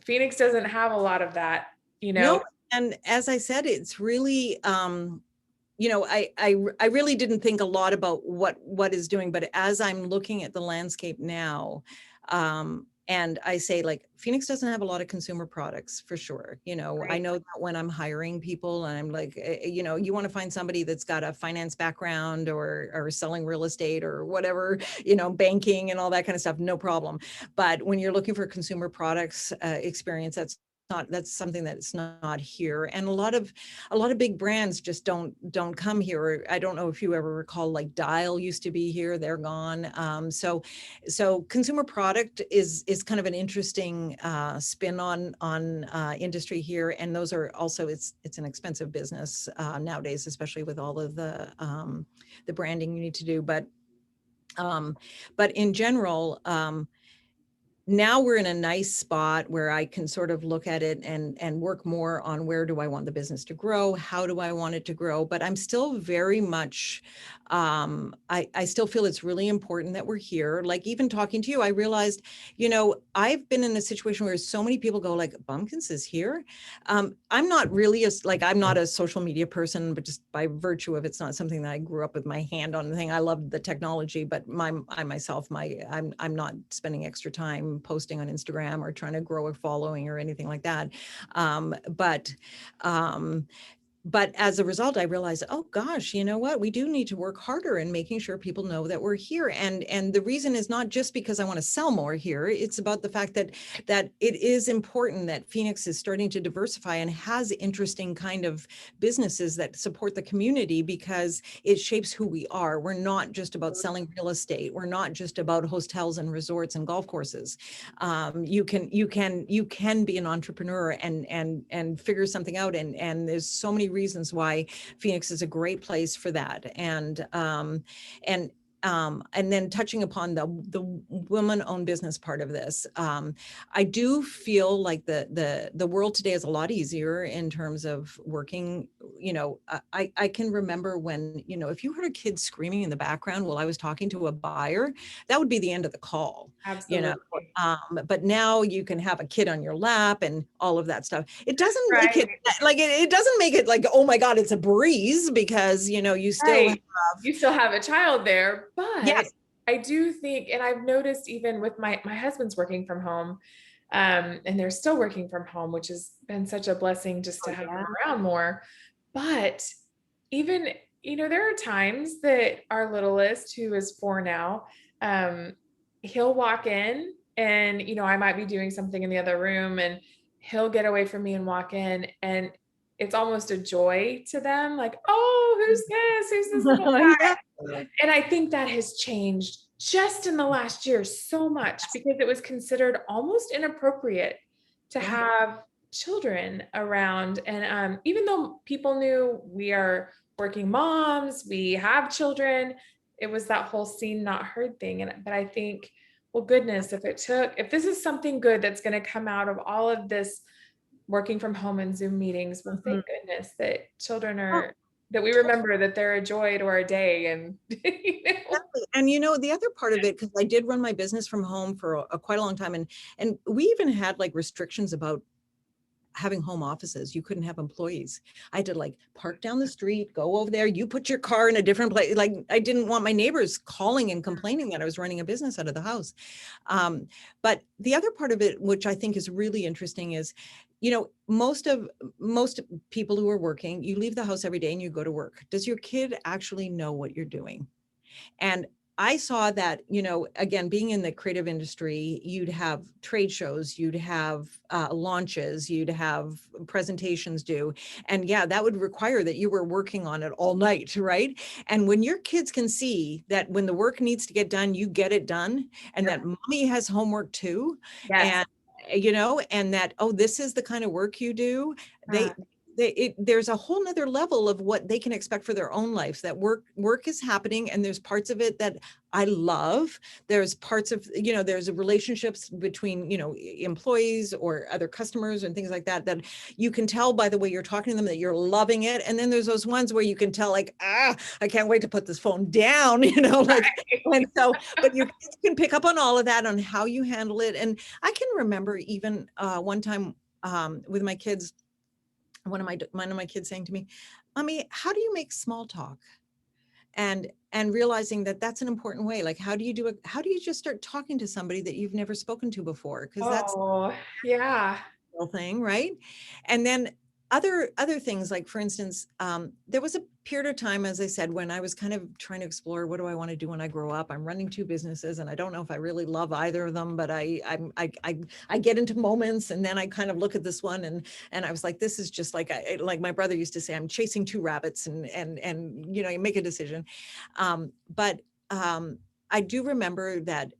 A: Phoenix doesn't have a lot of that, you know.
B: No, and as I said, it's really, I really didn't think a lot about what is doing, but as I'm looking at the landscape now, and I say like Phoenix doesn't have a lot of consumer products for sure. I
A: Right.
B: know that when I'm hiring people and I'm like, you want to find somebody that's got a finance background or selling real estate or whatever, banking and all that kind of stuff, no problem. But when you're looking for consumer products experience, that's something that's not here. And a lot of big brands just don't come here. I don't know if you ever recall, like Dial used to be here, they're gone. So consumer product is kind of an interesting spin on industry here, and those are also, it's an expensive business nowadays, especially with all of the branding you need to do. But in general, now we're in a nice spot where I can sort of look at it and work more on where do I want the business to grow? How do I want it to grow? But I'm still very much, I still feel it's really important that we're here. Like even talking to you, I realized, I've been in a situation where so many people go like, Bumkins is here. I'm not really I'm not a social media person, but just by virtue of it's not something that I grew up with my hand on the thing. I love the technology, but I'm not spending extra time posting on Instagram or trying to grow a following or anything like that. Um, but as a result, I realized, oh gosh, you know what? We do need to work harder in making sure people know that we're here. And the reason is not just because I want to sell more here. It's about the fact that it is important that Phoenix is starting to diversify and has interesting kind of businesses that support the community, because it shapes who we are. We're not just about selling real estate. We're not just about hotels and resorts and golf courses. You can be an entrepreneur and figure something out. And there's so many reasons why Phoenix is a great place for that. And then touching upon the woman-owned business part of this, I do feel like the world today is a lot easier in terms of working. I can remember when, if you heard a kid screaming in the background while I was talking to a buyer, that would be the end of the call. you know
A: Absolutely.
B: but now you can have a kid on your lap and all of that stuff. It doesn't make it
A: Right.
B: like it doesn't make it like, oh my God, it's a breeze, because you still have.
A: Right. You still have a child there, but
B: Yes.
A: I do think, and I've noticed even with my husband's working from home, and they're still working from home, which has been such a blessing just to
B: Oh,
A: have them
B: yeah.
A: around more. But even, there are times that our littlest, who is 4 now, um, he'll walk in and, I might be doing something in the other room and he'll get away from me and walk in, and it's almost a joy to them, like, oh, who's this? Who's this little
B: Yeah.
A: guy? And I think that has changed just in the last year so much, because it was considered almost inappropriate to
B: Yeah.
A: have children around. And even though people knew we are working moms, we have children, it was that whole seen, not heard thing. But I think, well, goodness, if this is something good that's going to come out of all of this working from home and Zoom meetings, well, thank
B: Mhm.
A: goodness that children
B: Oh,
A: are, that we remember that they're a joy to our day. And,
B: exactly. And the other part of it, because I did run my business from home for quite a long time, and we even had like restrictions about having home offices. You couldn't have employees. I had to like park down the street, go over there. You put your car in a different place. Like I didn't want my neighbors calling and complaining that I was running a business out of the house. But the other part of it, which I think is really interesting, is, most people who are working, you leave the house every day and you go to work. Does your kid actually know what you're doing? And I saw that, again, being in the creative industry, you'd have trade shows, you'd have launches, you'd have presentations due. And yeah, that would require that you were working on it all night, right? And when your kids can see that when the work needs to get done, you get it done, and that
A: Yep.
B: mommy has homework too,
A: Yes.
B: and and that, oh, this is the kind of work you do,
A: Ah,
B: there's a whole nother level of what they can expect for their own lives. That work is happening, and there's parts of it that I love. There's parts of, there's relationships between, employees or other customers and things like that, that you can tell by the way you're talking to them that you're loving it. And then there's those ones where you can tell, like, I can't wait to put this phone down, like, and so, but your kids can pick up on all of that, on how you handle it. And I can remember even one time with my kids, one of my kids saying to me, "Mommy, how do you make small talk?" And realizing that that's an important way. Like, how do you just start talking to somebody that you've never spoken to before? Because that's
A: oh, yeah.
B: the real thing, right? And then other things, like, for instance, there was a period of time, as I said, when I was kind of trying to explore, what do I want to do when I grow up? I'm running two businesses, and I don't know if I really love either of them, but I get into moments, and then I kind of look at this one, and I was like, this is just like, like my brother used to say, I'm chasing two rabbits, and you make a decision. But I do remember that,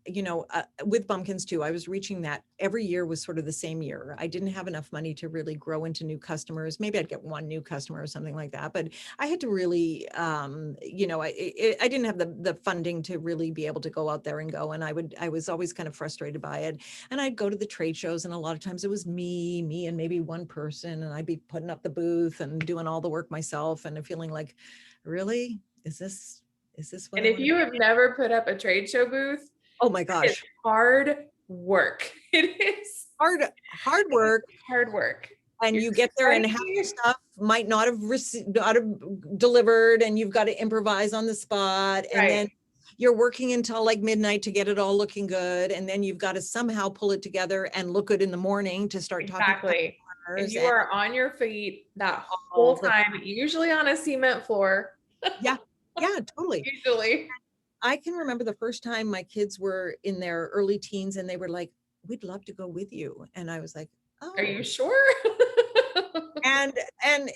B: with Bumkins too, I was reaching that every year was sort of the same year. I didn't have enough money to really grow into new customers. Maybe I'd get one new customer or something like that, but I had to really, I didn't have the funding to really be able to go out there and go. And I was always kind of frustrated by it. And I'd go to the trade shows, and a lot of times it was me and maybe one person, and I'd be putting up the booth and doing all the work myself, and feeling like, really, is this what
A: And
B: I
A: if
B: want to
A: you
B: do?
A: have never put up a trade show booth,
B: Oh my
A: it's
B: gosh.
A: hard work. It is
B: Hard work.
A: hard work.
B: And
A: You're
B: you get there, and half the
A: sweaty.
B: stuff might not have received, not have delivered, and you've got to improvise on the spot. And
A: Right.
B: then you're working until like midnight to get it all looking good. And then you've got to somehow pull it together and look good in the morning to start talking to
A: Exactly. And
B: customers,
A: you
B: and
A: are on your feet that
B: all
A: whole
B: the,
A: time, usually on a cement floor,
B: yeah, yeah, totally.
A: usually.
B: I can remember the first time my kids were in their early teens, and they were like, we'd love to go with you. And I was like,
A: Are you
B: oh.
A: sure?
B: and and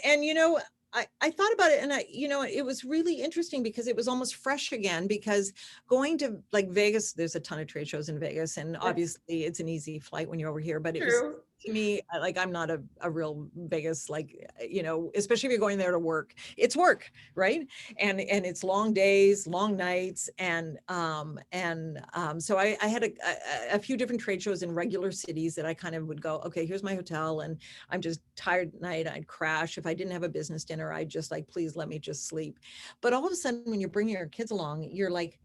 B: I thought about it, and it was really interesting, because it was almost fresh again, because going to, like, Vegas, there's a ton of trade shows in Vegas, and
A: That's
B: obviously it's an easy flight when you're over here, but it was,
A: true.
B: to me, like, I'm not a real Vegas, like, especially if you're going there to work, it's work, right? And it's long days, long nights, and so I had a few different trade shows in regular cities that I kind of would go, okay, here's my hotel, and I'm just tired at night, I'd crash. If I didn't have a business dinner, I'd just, like, please let me just sleep. But all of a sudden, when you're bringing your kids along, you're like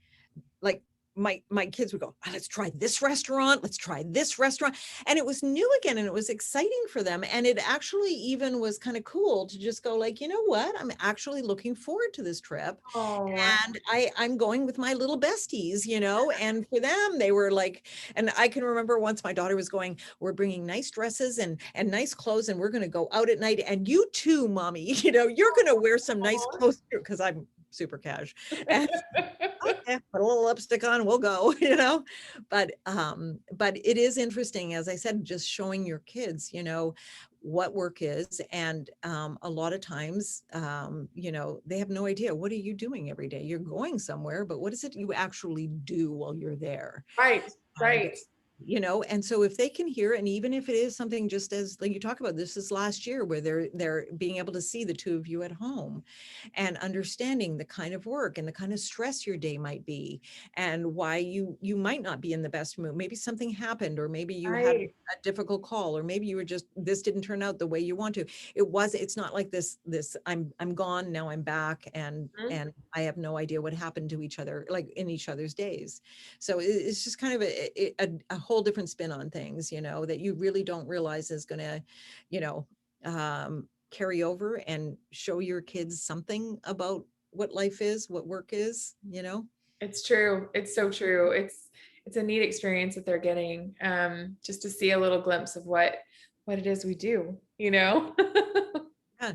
B: my kids would go, "Ah, let's try this restaurant, let's try this restaurant." And it was new again, and it was exciting for them. And it actually even was kind of cool to just go, like, you know what, I'm actually looking forward to this trip,
A: Oh,
B: and I'm going with my little besties, and for them, they were like, and I can remember once my daughter was going, we're bringing nice dresses and nice clothes, and we're going to go out at night. And you too, mommy, you're going to wear some nice clothes too, because I'm super cash. And okay, put a little lipstick on, we'll go, but it is interesting, as I said, just showing your kids, what work is. And a lot of times, they have no idea, what are you doing every day? You're going somewhere, but what is it you actually do while you're there?
A: right,
B: And
A: right.
B: and so if they can hear, and even if it is something, just as like you talk about, this is last year, where they're being able to see the two of you at home, and understanding the kind of work and the kind of stress your day might be, and why you might not be in the best mood. Maybe something happened, or maybe you had
A: Right.
B: a difficult call, or maybe you were just, this didn't turn out the way you want to. It's not like this, I'm gone, now I'm back, and
A: Mhm.
B: I have no idea what happened to each other, like, in each other's days. So it's just kind of a whole different spin on things, that you really don't realize is going to, you know, carry over and show your kids something about what life is, what work is.
A: It's true. It's so true. It's a neat experience that they're getting, just to see a little glimpse of what it is we do, you know?
B: Yeah.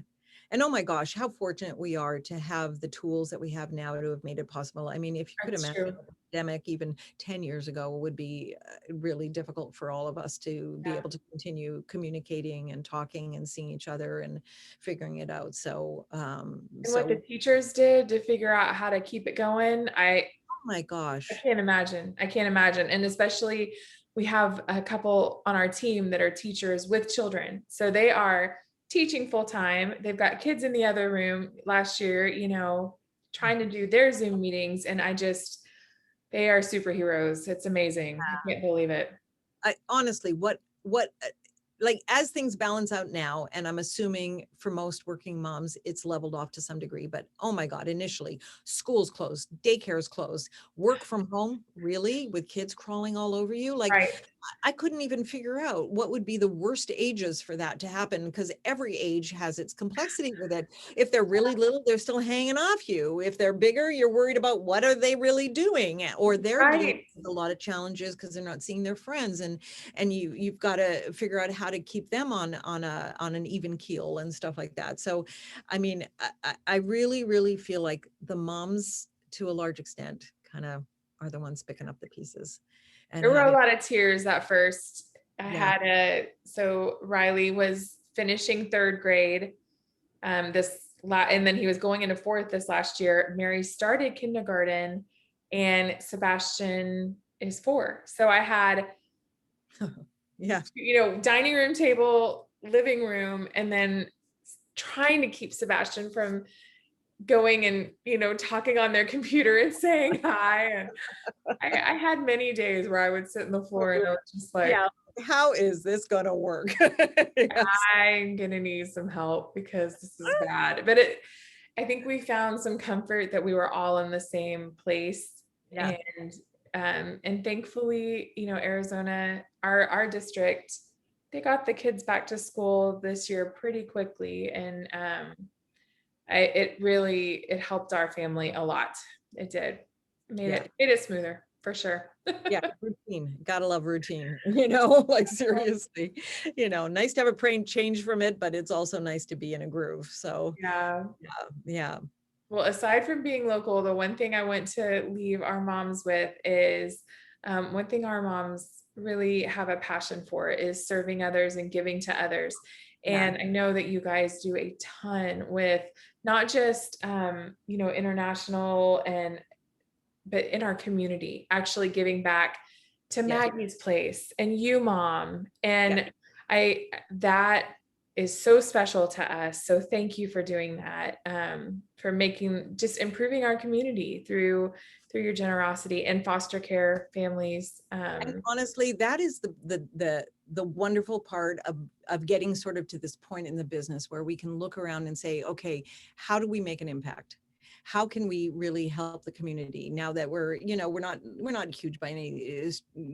B: And oh my gosh, how fortunate we are to have the tools that we have now to have made it possible. I mean, if you could
A: That's
B: imagine
A: true.
B: a pandemic even 10 years ago would be really difficult for all of us to be
A: Yeah.
B: able to continue communicating and talking and seeing each other and figuring it out. So,
A: And what the
B: so
A: teachers did to figure out how to keep it going,
B: oh my
A: I
B: gosh.
A: can't imagine. I can't imagine. And especially we have a couple on our team that are teachers with children. So they are teaching full time. They've got kids in the other room last year, trying to do their Zoom meetings. And they are superheroes. It's amazing. I can't believe it.
B: I honestly, what like as things balance out now, and I'm assuming for most working moms, it's leveled off to some degree, but oh my God, initially schools closed, daycares closed, work from home, really, with kids crawling all over you. Like
A: Right.
B: I couldn't even figure out what would be the worst ages for that to happen because every age has its complexity with it. If they're really little, they're still hanging off you. If they're bigger, you're worried about what are they really doing, or they're dealing
A: Right.
B: with a lot of challenges because they're not seeing their friends, and you've got to figure out how to keep them on an even keel and stuff like that. So, I mean, I really feel like the moms, to a large extent, kind of are the ones picking up the pieces and
A: There were a
B: having,
A: lot of tears at first.
B: yeah.
A: So Riley was finishing third grade and then he was going into fourth this last year. Mary started kindergarten and Sebastian is 4. So I had,
B: Yeah.
A: dining room table, living room, and then trying to keep Sebastian from going and, talking on their computer and saying hi. And I had many days where I would sit on the floor and I was just like,
B: Yeah. How is this going to work? Yes.
A: I'm gonna need some help because this is bad. I think we found some comfort that we were all in the same place.
B: Yeah.
A: And thankfully, Arizona, our district, they got the kids back to school this year pretty quickly. And it helped our family a lot. It did. Made
B: Yeah.
A: it made it smoother for sure.
B: Yeah. Routine. Gotta love routine, like seriously, nice to have a brain change from it, but it's also nice to be in a groove. So,
A: Yeah.
B: yeah.
A: Well, aside from being local, the one thing I want to leave our moms with is one thing our moms really have a passion for is serving others and giving to others.
B: Yeah.
A: And I know that you guys do a ton with not just international but in our community, actually giving back to
B: Yes.
A: Maggie's place and you, mom.
B: Yeah.
A: And that is so special to us. So thank you for doing that, for just improving our community through your generosity and foster care families.
B: And honestly, that is the wonderful part of getting sort of to this point in the business where we can look around and say, okay, how do we make an impact? How can we really help the community now that we're not huge by any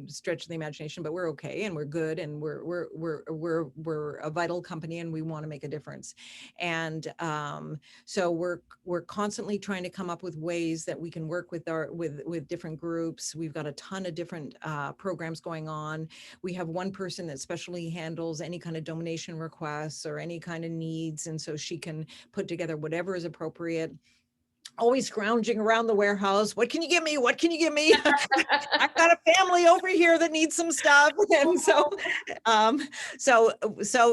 B: stretch of the imagination, but we're okay and we're good and we're a vital company and we want to make a difference. And so we're constantly trying to come up with ways that we can work with different groups. We've got a ton of different programs going on. We have one person that specially handles any kind of donation requests or any kind of needs, and so she can put together whatever is appropriate. Always scrounging around the warehouse. What can you give me? What can you give me? I've got a family over here that needs some stuff. And um, so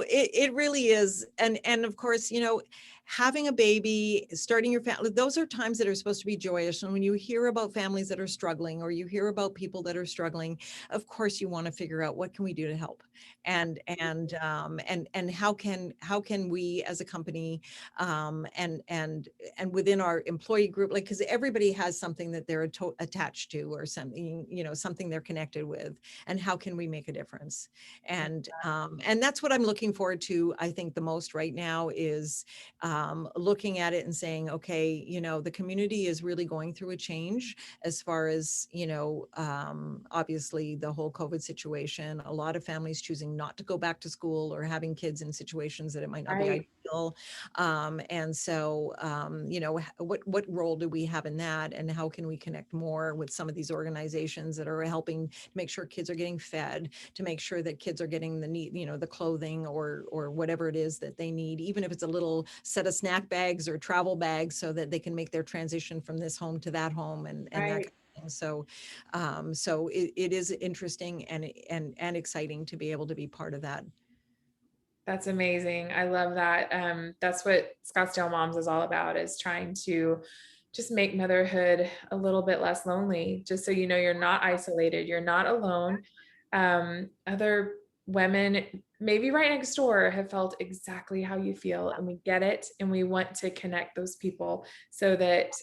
B: it really is. And of course, having a baby, starting your family, those are times that are supposed to be joyous. And when you hear about families that are struggling, or you hear about people that are struggling, of course you want to figure out what can we do to help, and how can we as a company, and within our employee group, like, because everybody has something that they're attached to, or something, something they're connected with, and how can we make a difference? And that's what I'm looking forward to, I think, the most right now is looking at it and saying, okay, the community is really going through a change as far as, obviously the whole COVID situation, a lot of families choosing not to go back to school or having kids in situations that it might not be
A: Right.
B: ideal feel. And so, what role do we have in that, and how can we connect more with some of these organizations that are helping to make sure kids are getting fed, to make sure that kids are getting the need, the clothing or whatever it is that they need, even if it's a little set of snack bags or travel bags, so that they can make their transition from this home to that home and that kind
A: Right.
B: of thing. So it is interesting and exciting to be able to be part of that.
A: That's amazing. I love that. That's what Scottsdale Moms is all about, is trying to just make motherhood a little bit less lonely, just so you know you're not isolated, you're not alone. Other women, maybe right next door, have felt exactly how you feel, and we get it, and we want to connect those people so that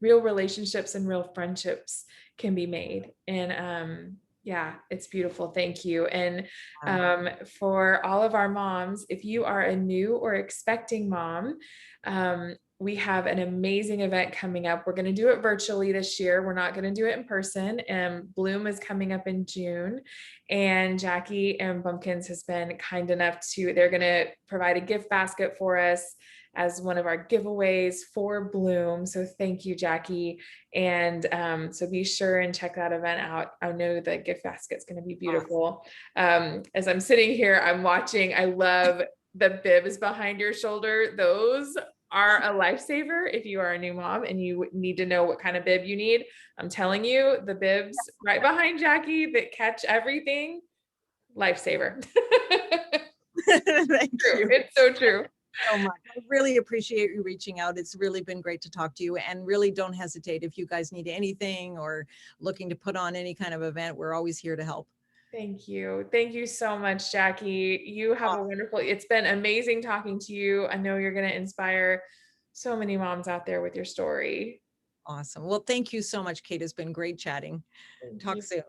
A: real relationships and real friendships can be made. And yeah, it's beautiful. Thank you. And
B: Um,
A: for all of our moms, if you are a new or expecting mom, we have an amazing event coming up. We're going to do it virtually this year. We're not going to do it in person. And Bloom is coming up in June. And Jakki and Bumkins has been kind enough they're going to provide a gift basket for us as one of our giveaways for Bloom. So thank you, Jakki. And so be sure and check that event out. I know the gift basket's going to be
B: awesome.
A: beautiful. As I'm sitting here, I'm watching. I love the bibs behind your shoulder. Those are a lifesaver if you are a new mom and you need to know what kind of bib you need. I'm telling you, the bibs right behind Jakki that catch everything, lifesaver.
B: Thank
A: True.
B: you
A: It's so true.
B: so much. I really appreciate you reaching out. It's really been great to talk to you, and really don't hesitate if you guys need anything or looking to put on any kind of event. We're always here to help.
A: Thank you. Thank you so much, Jakki. You have a wonderful, it's been amazing talking to you. I know you're going to inspire so many moms out there with your story.
B: Awesome. Well, thank you so much, Kate. It's been great chatting.
A: Thank
B: Talk
A: you.
B: soon.